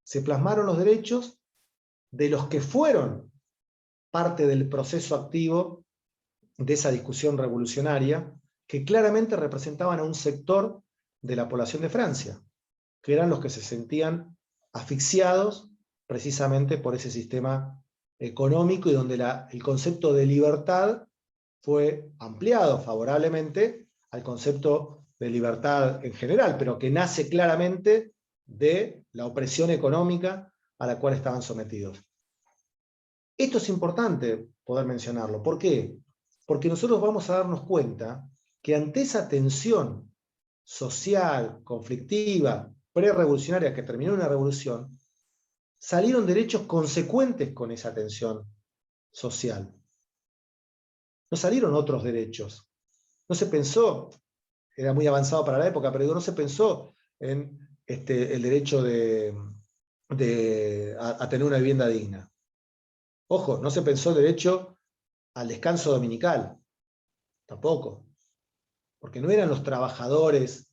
Se plasmaron los derechos de los que fueron parte del proceso activo de esa discusión revolucionaria, que claramente representaban a un sector de la población de Francia, que eran los que se sentían asfixiados precisamente por ese sistema económico y donde el concepto de libertad fue ampliado favorablemente al concepto de libertad en general, pero que nace claramente de la opresión económica a la cual estaban sometidos. Esto es importante poder mencionarlo. ¿Por qué? Porque nosotros vamos a darnos cuenta que ante esa tensión social, conflictiva, pre-revolucionaria que terminó en una revolución, salieron derechos consecuentes con esa tensión social. No salieron otros derechos. No se pensó, era muy avanzado para la época, pero digo, no se pensó en el derecho a tener una vivienda digna. Ojo, no se pensó el derecho al descanso dominical, tampoco. Porque no eran los trabajadores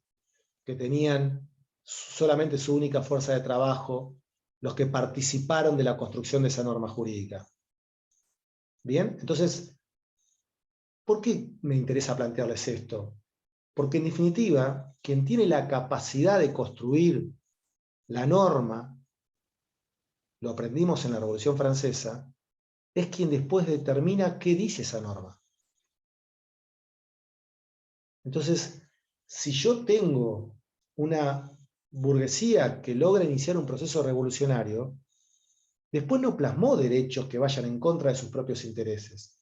que tenían solamente su única fuerza de trabajo los que participaron de la construcción de esa norma jurídica. Bien, entonces, ¿por qué me interesa plantearles esto? Porque en definitiva, quien tiene la capacidad de construir la norma, lo aprendimos en la Revolución Francesa, es quien después determina qué dice esa norma. Entonces, si yo tengo una burguesía que logra iniciar un proceso revolucionario, después no plasmó derechos que vayan en contra de sus propios intereses,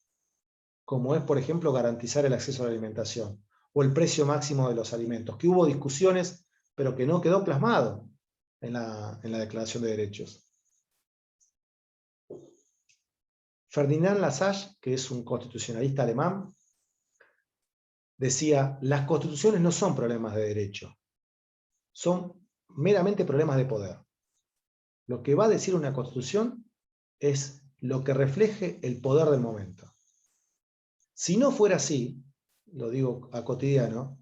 como es, por ejemplo, garantizar el acceso a la alimentación o el precio máximo de los alimentos, que hubo discusiones, pero que no quedó plasmado en la Declaración de Derechos. Ferdinand Lassalle, que es un constitucionalista alemán, decía, las constituciones no son problemas de derecho, son meramente problemas de poder. Lo que va a decir una constitución es lo que refleje el poder del momento. Si no fuera así, lo digo a cotidiano,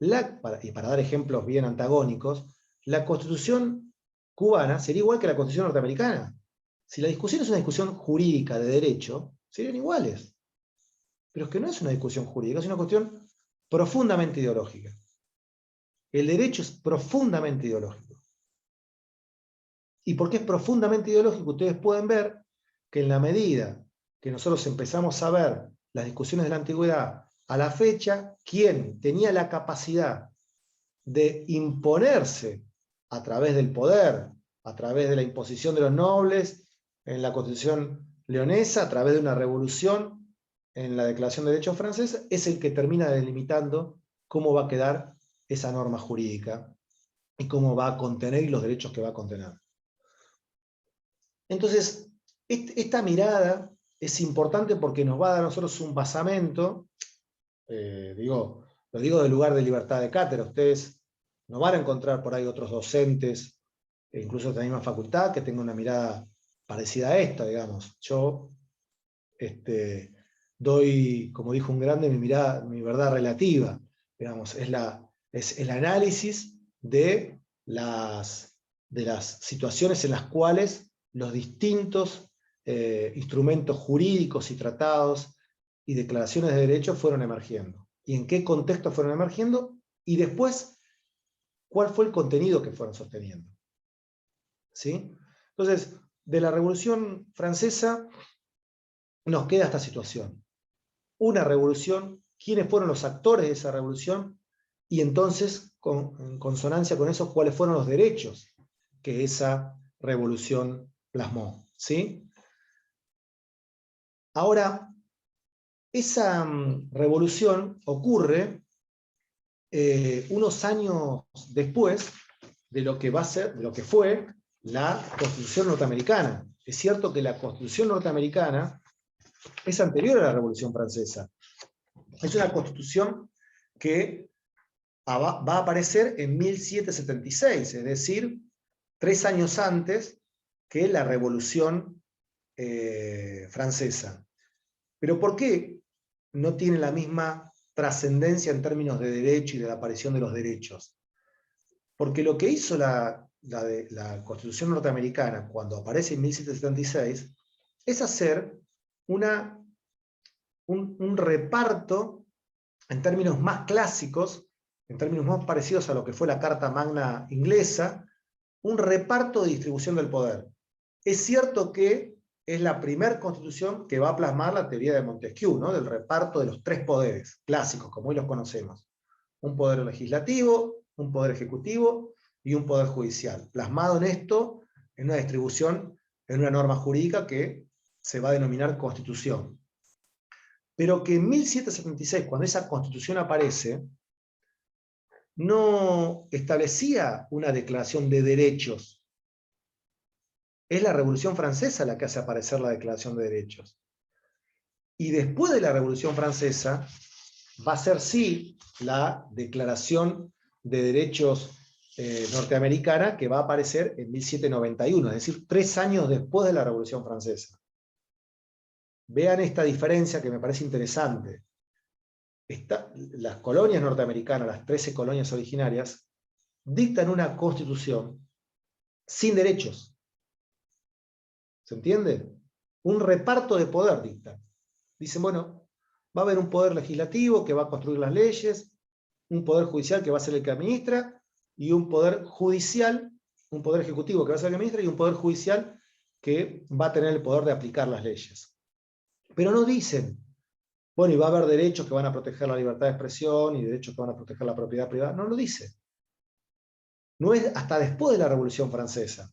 y para dar ejemplos bien antagónicos, la constitución cubana sería igual que la constitución norteamericana. Si la discusión es una discusión jurídica de derecho, serían iguales. Pero es que no es una discusión jurídica, es una cuestión profundamente ideológica. El derecho es profundamente ideológico. Y porque es profundamente ideológico, ustedes pueden ver que en la medida que nosotros empezamos a ver las discusiones de la antigüedad a la fecha, quien tenía la capacidad de imponerse a través del poder, a través de la imposición de los nobles, en la Constitución leonesa, a través de una revolución en la Declaración de Derechos francesa, es el que termina delimitando cómo va a quedar esa norma jurídica y cómo va a contener y los derechos que va a contener. Entonces, esta mirada es importante porque nos va a dar a nosotros un basamento, lo digo del lugar de libertad de cátedra. Ustedes no van a encontrar por ahí otros docentes, incluso de la misma facultad, que tengan una mirada parecida a esta, digamos. Yo doy, como dijo un grande, mi verdad relativa, digamos, es el análisis de las situaciones en las cuales los distintos instrumentos jurídicos y tratados y declaraciones de derechos fueron emergiendo. Y en qué contexto fueron emergiendo, y después, cuál fue el contenido que fueron sosteniendo. ¿Sí? Entonces, de la Revolución Francesa nos queda esta situación. Una revolución, quiénes fueron los actores de esa revolución, y entonces, en consonancia con eso, cuáles fueron los derechos que esa revolución plasmó. ¿Sí? Ahora, esa revolución ocurre unos años después de lo que va a ser, de lo que fue la Constitución norteamericana. Es cierto que la Constitución norteamericana es anterior a la Revolución Francesa. Es una Constitución que va a aparecer en 1776, es decir, 3 años antes que la Revolución Francesa. Pero ¿por qué no tiene la misma trascendencia en términos de derecho y de la aparición de los derechos? Porque lo que hizo la Constitución norteamericana cuando aparece en 1776 es hacer un reparto en términos más clásicos, en términos más parecidos a lo que fue la Carta Magna inglesa, un reparto de distribución del poder. Es cierto que es la primera constitución que va a plasmar la teoría de Montesquieu, ¿no? Del reparto de los 3 poderes clásicos, como hoy los conocemos. Un poder legislativo, un poder ejecutivo y un poder judicial. Plasmado en esto, en una distribución, en una norma jurídica que se va a denominar Constitución. Pero que en 1776, cuando esa Constitución aparece, no establecía una declaración de derechos. Es la Revolución Francesa la que hace aparecer la Declaración de Derechos. Y después de la Revolución Francesa, va a ser sí la Declaración de Derechos norteamericana, que va a aparecer en 1791, es decir, 3 años después de la Revolución Francesa. Vean esta diferencia que me parece interesante. Las colonias norteamericanas, las 13 colonias originarias, dictan una constitución sin derechos. ¿Se entiende? Un reparto de poder dictan. Dicen, bueno, va a haber un poder legislativo que va a construir las leyes, un poder judicial que va a ser el que administra, y un poder judicial, un poder ejecutivo que va a ser el que administra, y un poder judicial que va a tener el poder de aplicar las leyes. Pero no dicen, bueno, y va a haber derechos que van a proteger la libertad de expresión, y derechos que van a proteger la propiedad privada. No lo dice. No es hasta después de la Revolución Francesa,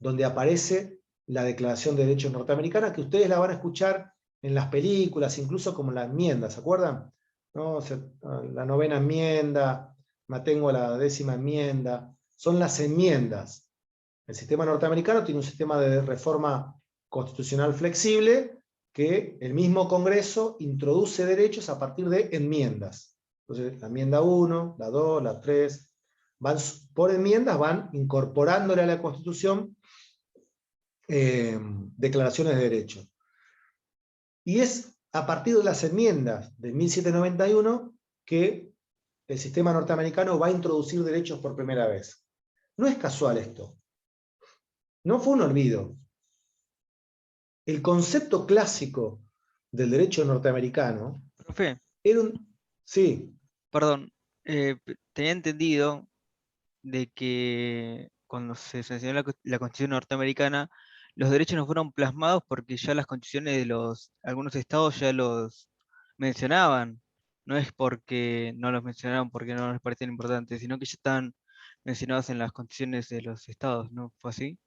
donde aparece la Declaración de Derechos Norteamericana, que ustedes la van a escuchar en las películas, incluso como la enmienda, ¿se acuerdan? ¿No? La 9ª enmienda, mantengo la 10ª enmienda, son las enmiendas. El sistema norteamericano tiene un sistema de reforma constitucional flexible, que el mismo Congreso introduce derechos a partir de enmiendas. Entonces, la enmienda 1, la 2, la 3, por enmiendas van incorporándole a la Constitución declaraciones de derechos. Y es a partir de las enmiendas de 1791 que el sistema norteamericano va a introducir derechos por primera vez. No es casual esto. No fue un olvido. El concepto clásico del derecho norteamericano Profe, era un... Sí, perdón, tenía entendido de que cuando se sancionó la Constitución norteamericana, los derechos no fueron plasmados porque ya las constituciones de algunos estados ya los mencionaban. No es porque no los mencionaban porque no les parecían importantes, sino que ya están mencionados en las constituciones de los estados, ¿no fue así?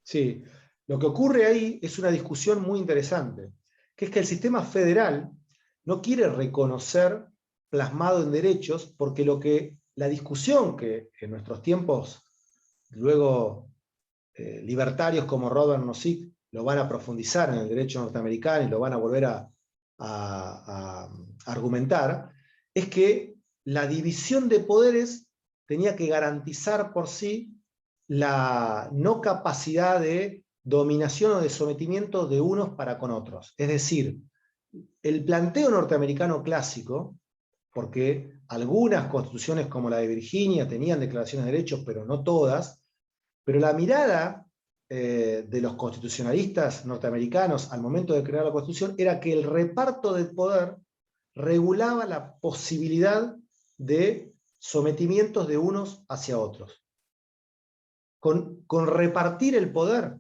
sí. Lo que ocurre ahí es una discusión muy interesante, que es que el sistema federal no quiere reconocer plasmado en derechos, porque la discusión que en nuestros tiempos, luego libertarios como Robert Nozick lo van a profundizar en el derecho norteamericano y lo van a volver a argumentar, es que la división de poderes tenía que garantizar por sí la no capacidad de dominación o de sometimiento de unos para con otros. Es decir, el planteo norteamericano clásico, porque algunas constituciones como la de Virginia tenían declaraciones de derechos, pero no todas, pero la mirada de los constitucionalistas norteamericanos al momento de crear la Constitución era que el reparto del poder regulaba la posibilidad de sometimientos de unos hacia otros. Con repartir el poder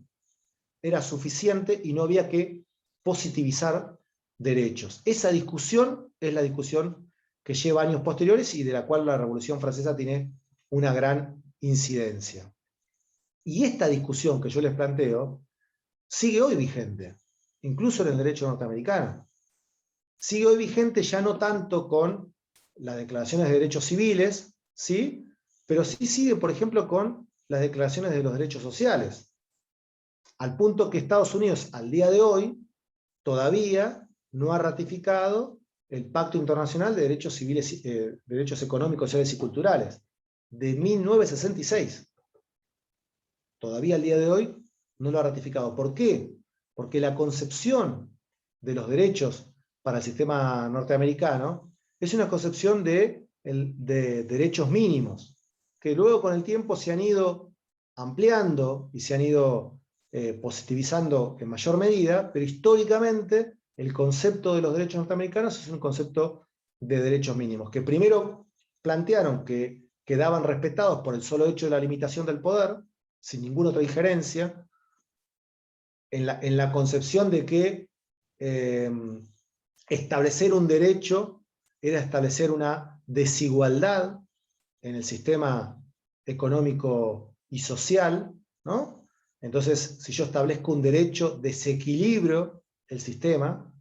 era suficiente y no había que positivizar derechos. Esa discusión es la discusión que lleva años posteriores y de la cual la Revolución Francesa tiene una gran incidencia. Y esta discusión que yo les planteo sigue hoy vigente, incluso en el derecho norteamericano. Sigue hoy vigente ya no tanto con las declaraciones de derechos civiles, ¿sí? pero sí sigue, por ejemplo, con las declaraciones de los derechos sociales, al punto que Estados Unidos, al día de hoy, todavía no ha ratificado el Pacto Internacional de Derechos Civiles, Derechos Económicos, Sociales y Culturales, de 1966. Todavía al día de hoy no lo ha ratificado. ¿Por qué? Porque la concepción de los derechos para el sistema norteamericano es una concepción de derechos mínimos, que luego con el tiempo se han ido ampliando y se han ido positivizando en mayor medida, pero históricamente el concepto de los derechos norteamericanos es un concepto de derechos mínimos, que primero plantearon que quedaban respetados por el solo hecho de la limitación del poder, sin ninguna otra injerencia, en la concepción de que establecer un derecho era establecer una desigualdad en el sistema económico y social, ¿no? Entonces, si yo establezco un derecho, desequilibro el sistema,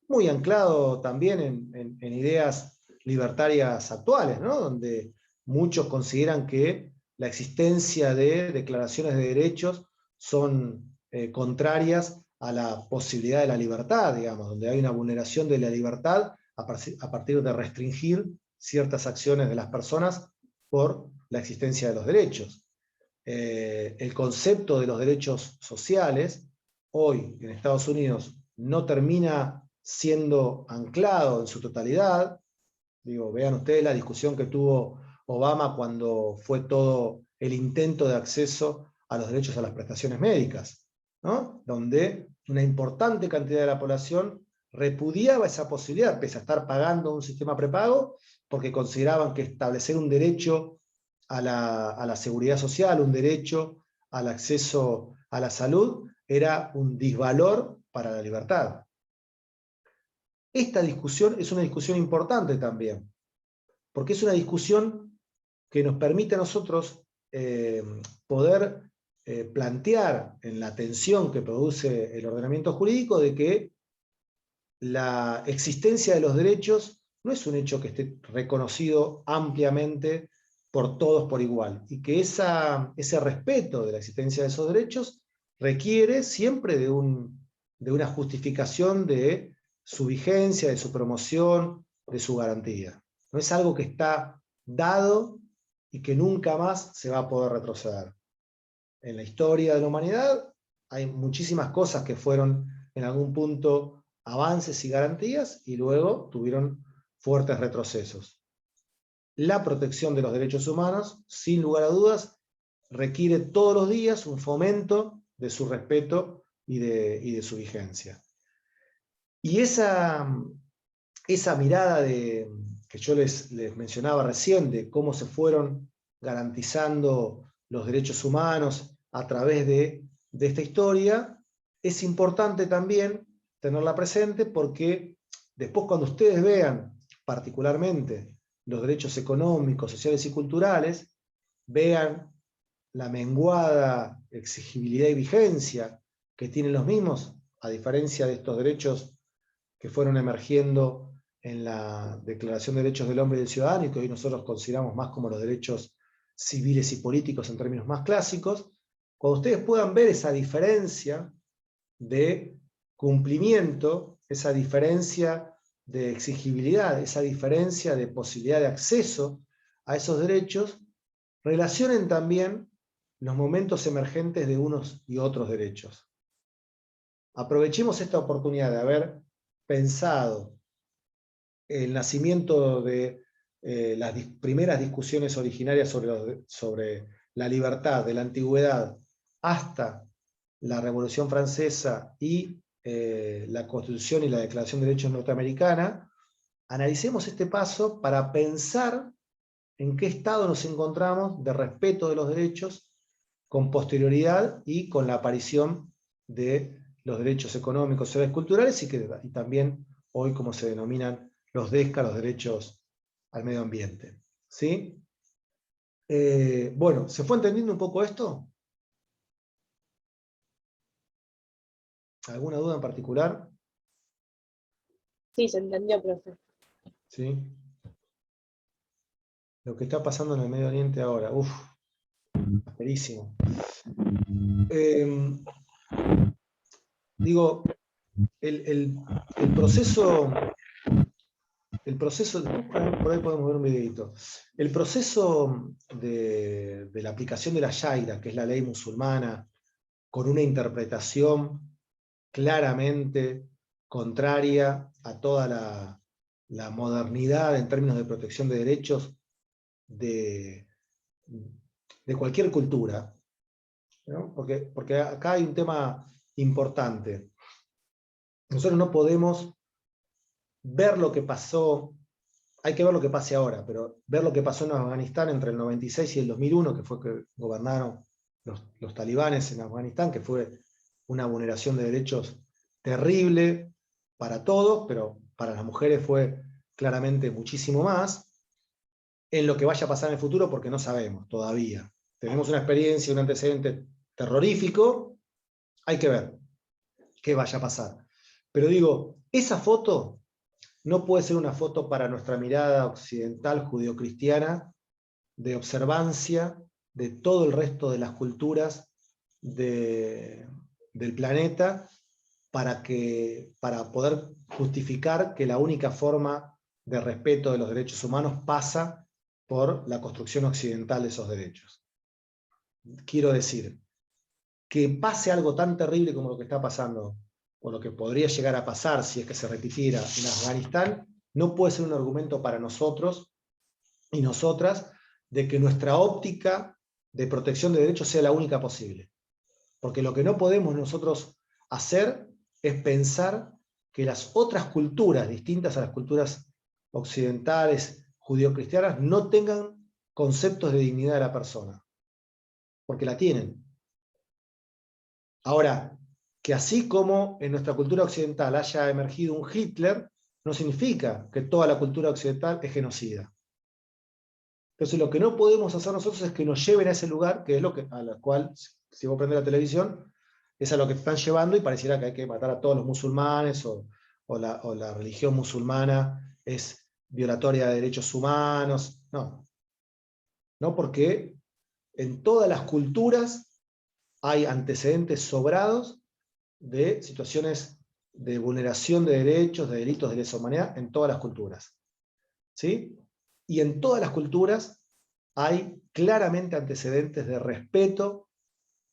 muy anclado también en ideas libertarias actuales, ¿no? Donde muchos consideran que la existencia de declaraciones de derechos son contrarias a la posibilidad de la libertad, digamos, donde hay una vulneración de la libertad a partir de restringir ciertas acciones de las personas por la existencia de los derechos. El concepto de los derechos sociales, hoy en Estados Unidos, no termina siendo anclado en su totalidad. Digo, vean ustedes la discusión que tuvo Obama cuando fue todo el intento de acceso a los derechos a las prestaciones médicas, ¿no? Donde una importante cantidad de la población repudiaba esa posibilidad, pese a estar pagando un sistema prepago, porque consideraban que establecer un derecho a la seguridad social, un derecho al acceso a la salud, era un disvalor para la libertad. Esta discusión es una discusión importante también, porque es una discusión que nos permite a nosotros poder plantear en la tensión que produce el ordenamiento jurídico de que la existencia de los derechos no es un hecho que esté reconocido ampliamente por todos por igual, y que ese respeto de la existencia de esos derechos requiere siempre de una justificación de su vigencia, de su promoción, de su garantía. No es algo que está dado y que nunca más se va a poder retroceder. En la historia de la humanidad hay muchísimas cosas que fueron en algún punto avances y garantías y luego tuvieron fuertes retrocesos. La protección de los derechos humanos, sin lugar a dudas, requiere todos los días un fomento de su respeto y de su vigencia. Y esa mirada que yo les mencionaba recién, de cómo se fueron garantizando los derechos humanos a través de esta historia, es importante también tenerla presente porque después cuando ustedes vean particularmente los derechos económicos, sociales y culturales, vean la menguada exigibilidad y vigencia que tienen los mismos, a diferencia de estos derechos que fueron emergiendo en la Declaración de Derechos del Hombre y del Ciudadano y que hoy nosotros consideramos más como los derechos civiles y políticos en términos más clásicos, cuando ustedes puedan ver esa diferencia de cumplimiento, esa diferencia de exigibilidad, esa diferencia de posibilidad de acceso a esos derechos, relacionen también los momentos emergentes de unos y otros derechos. Aprovechemos esta oportunidad de haber pensado el nacimiento de las primeras discusiones originarias sobre la libertad de la antigüedad hasta la Revolución Francesa y la Constitución y la Declaración de Derechos norteamericana. Analicemos este paso para pensar en qué estado nos encontramos de respeto de los derechos con posterioridad y con la aparición de los derechos económicos, sociales y culturales y también hoy como se denominan los DESCA, los derechos al medio ambiente. ¿Sí? Bueno, ¿se fue entendiendo un poco esto? ¿Alguna duda en particular? Sí, se entendió, profe. ¿Sí? lo que está pasando en el Medio Oriente ahora. Uf, asperísimo. Digo, el proceso, por ahí podemos ver un videito. El proceso de la aplicación de la Sharia, que es la ley musulmana, con una interpretación claramente contraria a toda la modernidad en términos de protección de derechos de cualquier cultura, ¿no? Porque acá hay un tema importante. Nosotros no podemos ver lo que pasó, hay que ver lo que pase ahora, pero ver lo que pasó en Afganistán entre el 96 y el 2001, que fue que gobernaron los talibanes en Afganistán, que fue una vulneración de derechos terrible para todos, pero para las mujeres fue claramente muchísimo más, en lo que vaya a pasar en el futuro, porque no sabemos todavía. Tenemos una experiencia, un antecedente terrorífico, hay que ver qué vaya a pasar. Pero digo, esa foto no puede ser una foto para nuestra mirada occidental judeocristiana de observancia de todo el resto de las culturas del planeta para poder justificar que la única forma de respeto de los derechos humanos pasa por la construcción occidental de esos derechos. Quiero decir, que pase algo tan terrible como lo que está pasando, o lo que podría llegar a pasar si es que se repitiera en Afganistán, no puede ser un argumento para nosotros y nosotras de que nuestra óptica de protección de derechos sea la única posible. Porque lo que no podemos nosotros hacer es pensar que las otras culturas, distintas a las culturas occidentales, judeocristianas, no tengan conceptos de dignidad de la persona. Porque la tienen. Ahora, que así como en nuestra cultura occidental haya emergido un Hitler, no significa que toda la cultura occidental es genocida. Entonces lo que no podemos hacer nosotros es que nos lleven a ese lugar, que es a lo cual, si vos prendés la televisión, es a lo que te están llevando y pareciera que hay que matar a todos los musulmanes o la religión musulmana es violatoria de derechos humanos. No. No, porque en todas las culturas hay antecedentes sobrados de situaciones de vulneración de derechos, de delitos de lesa humanidad en todas las culturas. ¿Sí? Y en todas las culturas hay claramente antecedentes de respeto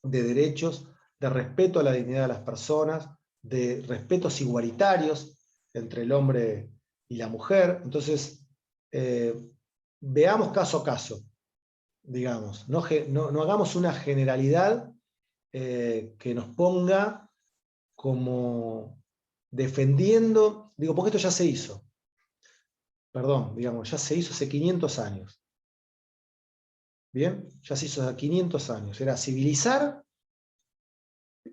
de derechos, de respeto a la dignidad de las personas, de respetos igualitarios entre el hombre y la mujer. Entonces, veamos caso a caso, digamos. No hagamos una generalidad que nos ponga como defendiendo, digo, porque esto ya se hizo. Perdón, digamos, ya se hizo hace 500 años. ¿Bien? Ya se hizo hace 500 años. Era civilizar,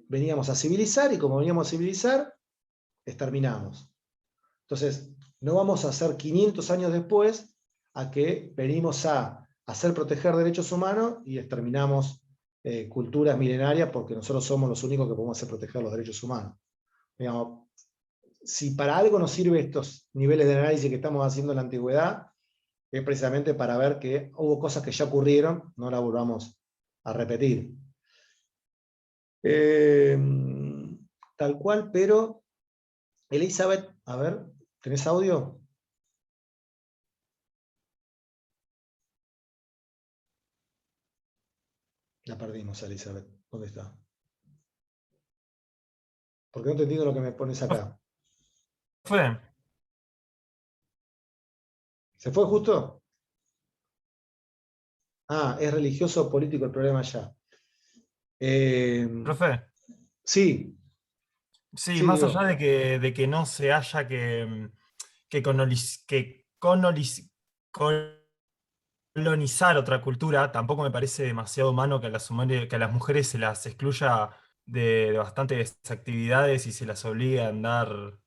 veníamos a civilizar, y como veníamos a civilizar, exterminamos. Entonces, no vamos a hacer 500 años después a que venimos a hacer proteger derechos humanos y exterminamos culturas milenarias porque nosotros somos los únicos que podemos hacer proteger los derechos humanos. Digamos, si para algo nos sirven estos niveles de análisis que estamos haciendo en la antigüedad, es precisamente para ver que hubo cosas que ya ocurrieron, no las volvamos a repetir. Tal cual, pero Elizabeth, a ver, ¿tenés audio? La perdimos a Elizabeth. ¿Dónde está? Porque no te entiendo lo que me pones acá. Fue. ¿Se fue justo? Ah, es religioso o político el problema ya. Profe, Sí, sí, sí, más digo. allá de que no se haya que colonizar otra cultura, tampoco me parece demasiado humano que que a las mujeres se las excluya de bastantes actividades y se las obligue a andar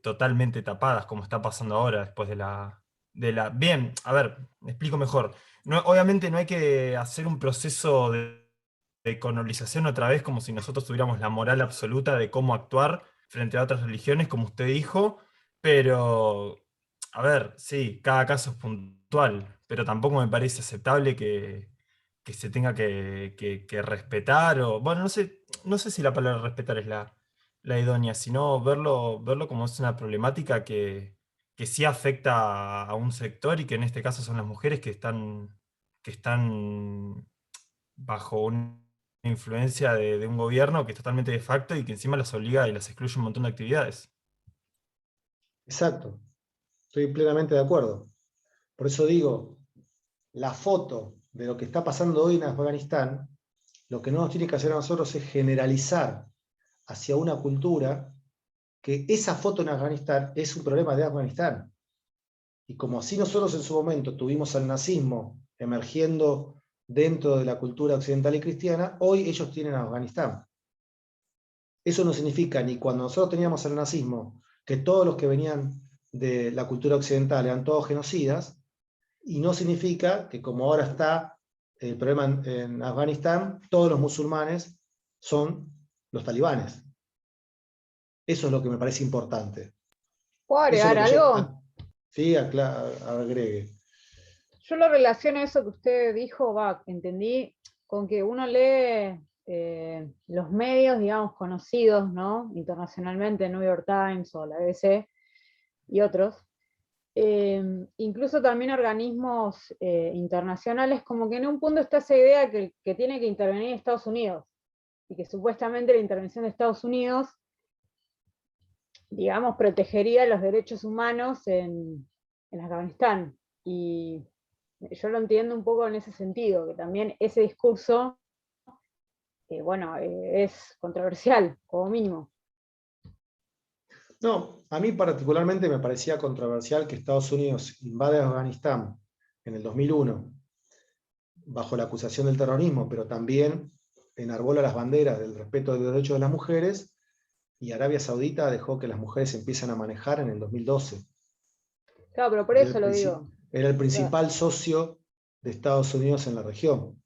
totalmente tapadas, como está pasando ahora después Bien, a ver, me explico mejor. Obviamente no hay que hacer un proceso de colonización otra vez como si nosotros tuviéramos la moral absoluta de cómo actuar frente a otras religiones, como usted dijo, pero a ver, sí, cada caso es puntual, pero tampoco me parece aceptable que se tenga que respetar, o bueno, no sé si la palabra respetar es la idónea, sino verlo como es una problemática que sí afecta a un sector y que en este caso son las mujeres que están bajo una influencia de un gobierno que es totalmente de facto y que encima las obliga y las excluye un montón de actividades. Exacto, estoy plenamente de acuerdo. Por eso digo, la foto de lo que está pasando hoy en Afganistán, lo que no nos tiene que hacer a nosotros es generalizar hacia una cultura que esa foto en Afganistán es un problema de Afganistán. Y como así nosotros en su momento tuvimos al nazismo emergiendo dentro de la cultura occidental y cristiana, hoy ellos tienen a Afganistán. Eso no significa ni cuando nosotros teníamos el nazismo que todos los que venían de la cultura occidental eran todos genocidas, y no significa que como ahora está el problema en Afganistán, todos los musulmanes son los talibanes. Eso es lo que me parece importante. ¿Puedo Eso es agregar lo que algo? sí, agregue. Yo lo relaciono a eso que usted dijo, entendí, con que uno lee los medios, digamos, conocidos, ¿no? Internacionalmente, New York Times o la BBC y otros, incluso también organismos internacionales, como que en un punto está esa idea que tiene que intervenir Estados Unidos, y que supuestamente la intervención de Estados Unidos, digamos, protegería los derechos humanos en Afganistán. Y yo lo entiendo un poco en ese sentido, que también ese discurso, bueno, es controversial, como mínimo. No, a mí particularmente me parecía controversial que Estados Unidos invade Afganistán en el 2001 bajo la acusación del terrorismo, pero también enarbola las banderas del respeto de los derechos de las mujeres, y Arabia Saudita dejó que las mujeres empiezan a manejar en el 2012. Claro, pero por eso lo digo. Era el principal socio de Estados Unidos en la región,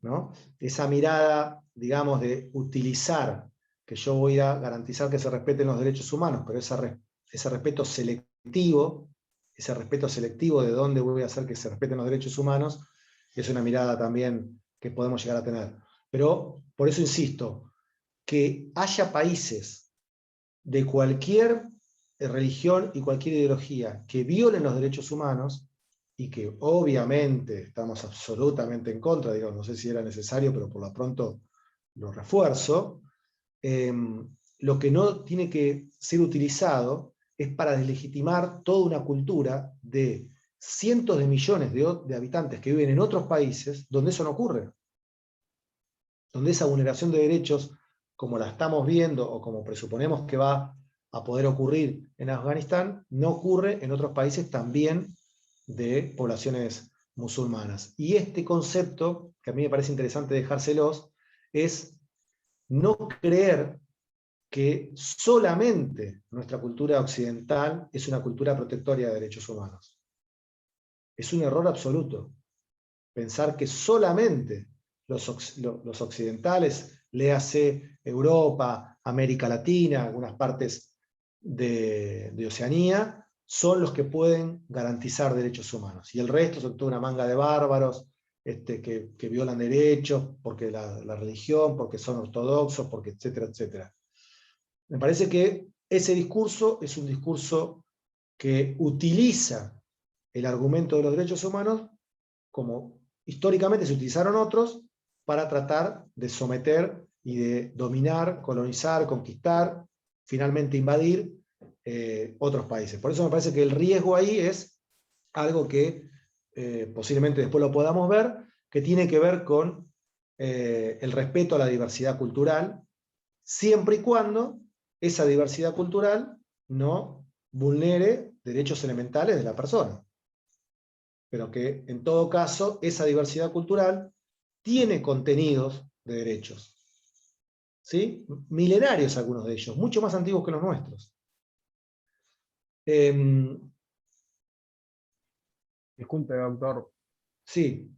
¿no? Esa mirada, digamos, de utilizar que yo voy a garantizar que se respeten los derechos humanos, pero ese respeto selectivo de dónde voy a hacer que se respeten los derechos humanos, es una mirada también que podemos llegar a tener. Pero por eso insisto, que haya países de cualquier religión y cualquier ideología que violen los derechos humanos, y que obviamente estamos absolutamente en contra, digo, no sé si era necesario, pero por lo pronto lo refuerzo, lo que no tiene que ser utilizado es para deslegitimar toda una cultura de cientos de millones de habitantes que viven en otros países donde eso no ocurre. Donde esa vulneración de derechos, como la estamos viendo o como presuponemos que va a poder ocurrir en Afganistán, no ocurre en otros países también de poblaciones musulmanas. Y este concepto, que a mí me parece interesante dejárselos, es no creer que solamente nuestra cultura occidental es una cultura protectoria de derechos humanos. Es un error absoluto pensar que solamente los occidentales, léase Europa, América Latina, algunas partes de Oceanía, son los que pueden garantizar derechos humanos. Y el resto son toda una manga de bárbaros que violan derechos, porque la religión, porque son ortodoxos, porque etcétera, etcétera. Me parece que ese discurso es un discurso que utiliza el argumento de los derechos humanos como históricamente se utilizaron otros para tratar de someter y de dominar, colonizar, conquistar, finalmente invadir otros países. Por eso me parece que el riesgo ahí es algo que posiblemente después lo podamos ver, que tiene que ver con el respeto a la diversidad cultural, siempre y cuando esa diversidad cultural no vulnere derechos elementales de la persona. Pero que en todo caso esa diversidad cultural tiene contenidos de derechos, ¿sí? Milenarios algunos de ellos, mucho más antiguos que los nuestros. Disculpe, doctor, Sí,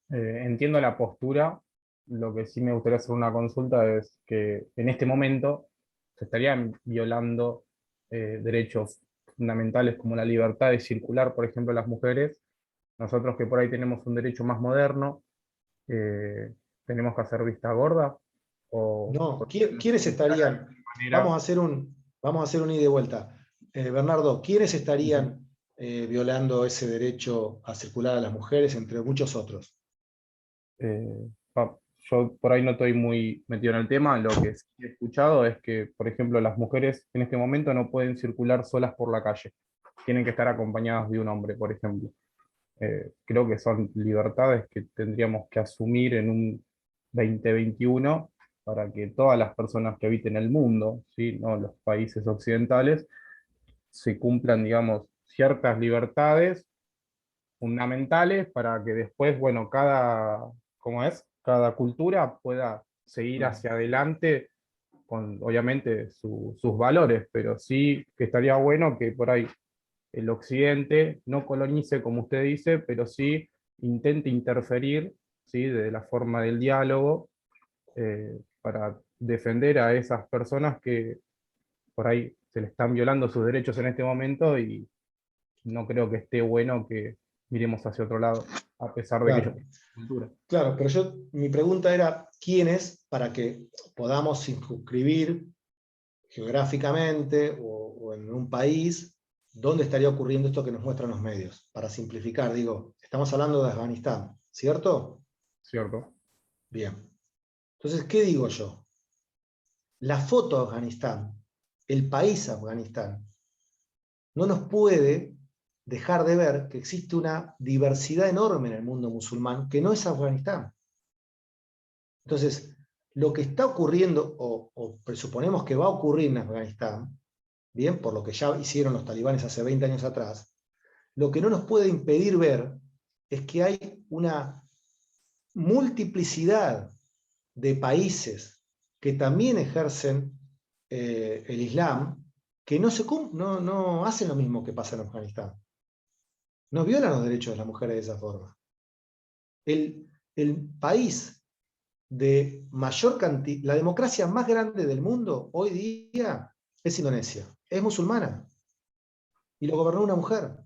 entiendo la postura. Lo que sí me gustaría hacer una consulta es que en este momento se estarían violando derechos fundamentales como la libertad de circular, por ejemplo, las mujeres, nosotros que por ahí tenemos un derecho más moderno, ¿tenemos que hacer vista gorda? O, No, ¿quiénes estarían? Vamos a hacer un ida y vuelta. Bernardo, ¿quiénes estarían violando ese derecho a circular a las mujeres, entre muchos otros? Yo por ahí no estoy muy metido en el tema, lo que sí he escuchado es que, por ejemplo, las mujeres en este momento no pueden circular solas por la calle, tienen que estar acompañadas de un hombre, por ejemplo. Creo que son libertades que tendríamos que asumir en un 2021 para que todas las personas que habiten el mundo, ¿sí? No los países occidentales, se cumplan, digamos, ciertas libertades fundamentales para que después, bueno, ¿cómo es? Cada cultura pueda seguir hacia adelante con, obviamente, sus valores, pero sí que estaría bueno que por ahí el occidente no colonice, como usted dice, pero sí intente interferir, ¿sí? De la forma del diálogo, para defender a esas personas que por ahí se le están violando sus derechos en este momento, y no creo que esté bueno que miremos hacia otro lado, a pesar de que ellos Claro, tienen cultura. claro, pero mi pregunta era, ¿quiénes, para que podamos circunscribir geográficamente o en un país, dónde estaría ocurriendo esto que nos muestran los medios? Para simplificar, digo, estamos hablando de Afganistán, ¿cierto? ¿Cierto? Bien. Entonces, ¿qué digo yo? La foto de Afganistán, el país Afganistán, no nos puede dejar de ver que existe una diversidad enorme en el mundo musulmán que no es Afganistán. Entonces, lo que está ocurriendo, o presuponemos que va a ocurrir en Afganistán, bien, por lo que ya hicieron los talibanes hace 20 años atrás, lo que no nos puede impedir ver es que hay una multiplicidad de países que también ejercen el Islam, que no hacen lo mismo que pasa en Afganistán. No violan los derechos de las mujeres de esa forma. El país de mayor cantidad, la democracia más grande del mundo hoy día es Indonesia. Es musulmana. Y lo gobernó una mujer.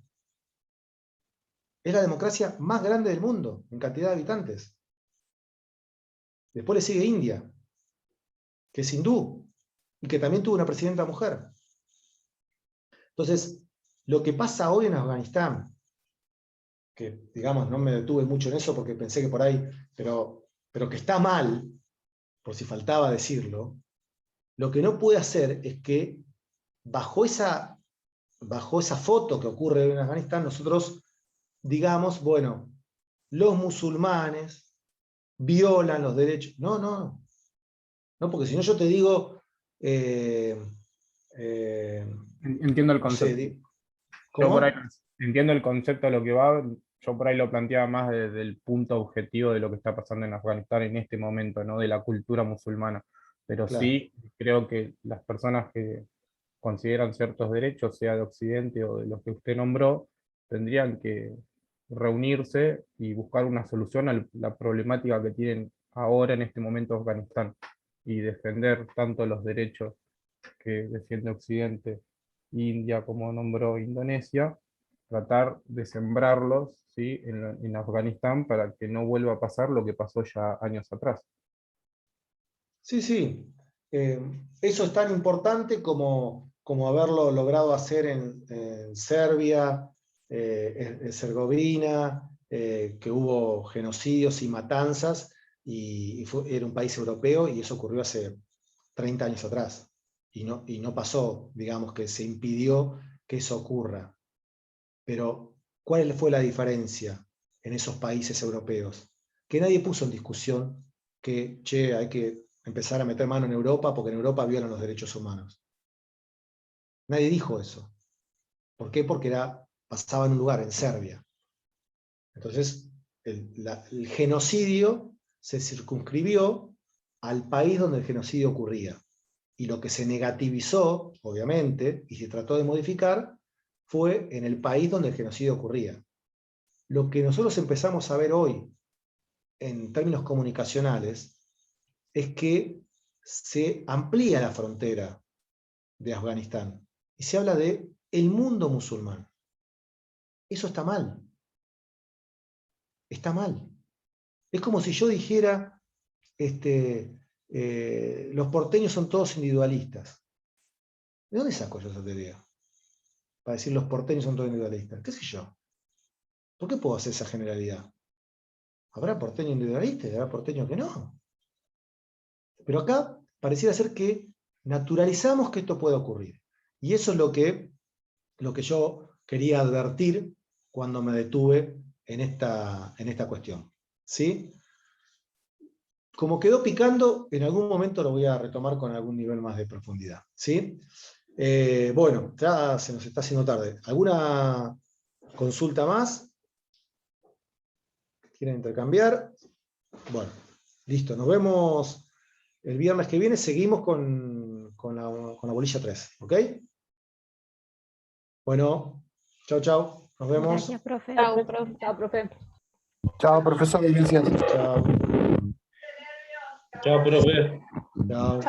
Es la democracia más grande del mundo en cantidad de habitantes. Después le sigue India, que es hindú, y que también tuvo una presidenta mujer. Entonces, lo que pasa hoy en Afganistán, que digamos no me detuve mucho en eso porque pensé que por ahí, pero que está mal, por si faltaba decirlo, lo que no puede hacer es que bajo esa foto que ocurre en Afganistán, nosotros digamos, bueno, los musulmanes violan los derechos. No, porque si no yo te digo, Entiendo el no sé, concepto. Yo por ahí ¿cómo? entiendo el concepto a lo que va, yo por ahí lo planteaba más desde el punto objetivo de lo que está pasando en Afganistán en este momento, ¿no? De la cultura musulmana. Pero Claro. sí creo que las personas que consideran ciertos derechos, sea de Occidente o de los que usted nombró, tendrían que reunirse y buscar una solución a la problemática que tienen ahora en este momento Afganistán, y defender tanto los derechos que defiende Occidente, India, como nombró Indonesia, tratar de sembrarlos, ¿sí? en Afganistán, para que no vuelva a pasar lo que pasó ya años atrás. Sí. Eso es tan importante como haberlo logrado hacer en Serbia, en Herzegovina, que hubo genocidios y matanzas, y era un país europeo, y eso ocurrió hace 30 años atrás. Y no pasó, digamos, que se impidió que eso ocurra. Pero, ¿cuál fue la diferencia en esos países europeos? Que nadie puso en discusión que, che, hay que empezar a meter mano en Europa porque en Europa violan los derechos humanos. Nadie dijo eso. ¿Por qué? Porque pasaba en un lugar, en Serbia. Entonces, el genocidio se circunscribió al país donde el genocidio ocurría. Y lo que se negativizó, obviamente, y se trató de modificar, fue en el país donde el genocidio ocurría. Lo que nosotros empezamos a ver hoy, en términos comunicacionales, es que se amplía la frontera de Afganistán. Y se habla de el mundo musulmán. Eso está mal. Está mal. Es como si yo dijera, los porteños son todos individualistas. ¿De dónde saco yo esa teoría? Para decir los porteños son todos individualistas. ¿Qué sé yo? ¿Por qué puedo hacer esa generalidad? ¿Habrá porteños individualistas y habrá porteños que no? Pero acá pareciera ser que naturalizamos que esto puede ocurrir. Y eso es lo que yo quería advertir cuando me detuve en esta cuestión. ¿Sí? Como quedó picando, en algún momento lo voy a retomar con algún nivel más de profundidad. ¿Sí? Bueno, ya se nos está haciendo tarde. ¿Alguna consulta más? ¿Quieren intercambiar? Bueno, listo. Nos vemos el viernes que viene. Seguimos con la bolilla 3. ¿Ok? Bueno, chau, chau. Nos vemos. Gracias, profe. Chao, profe. Chao, profesor, gracias. Chao. Chao, profe. Chao.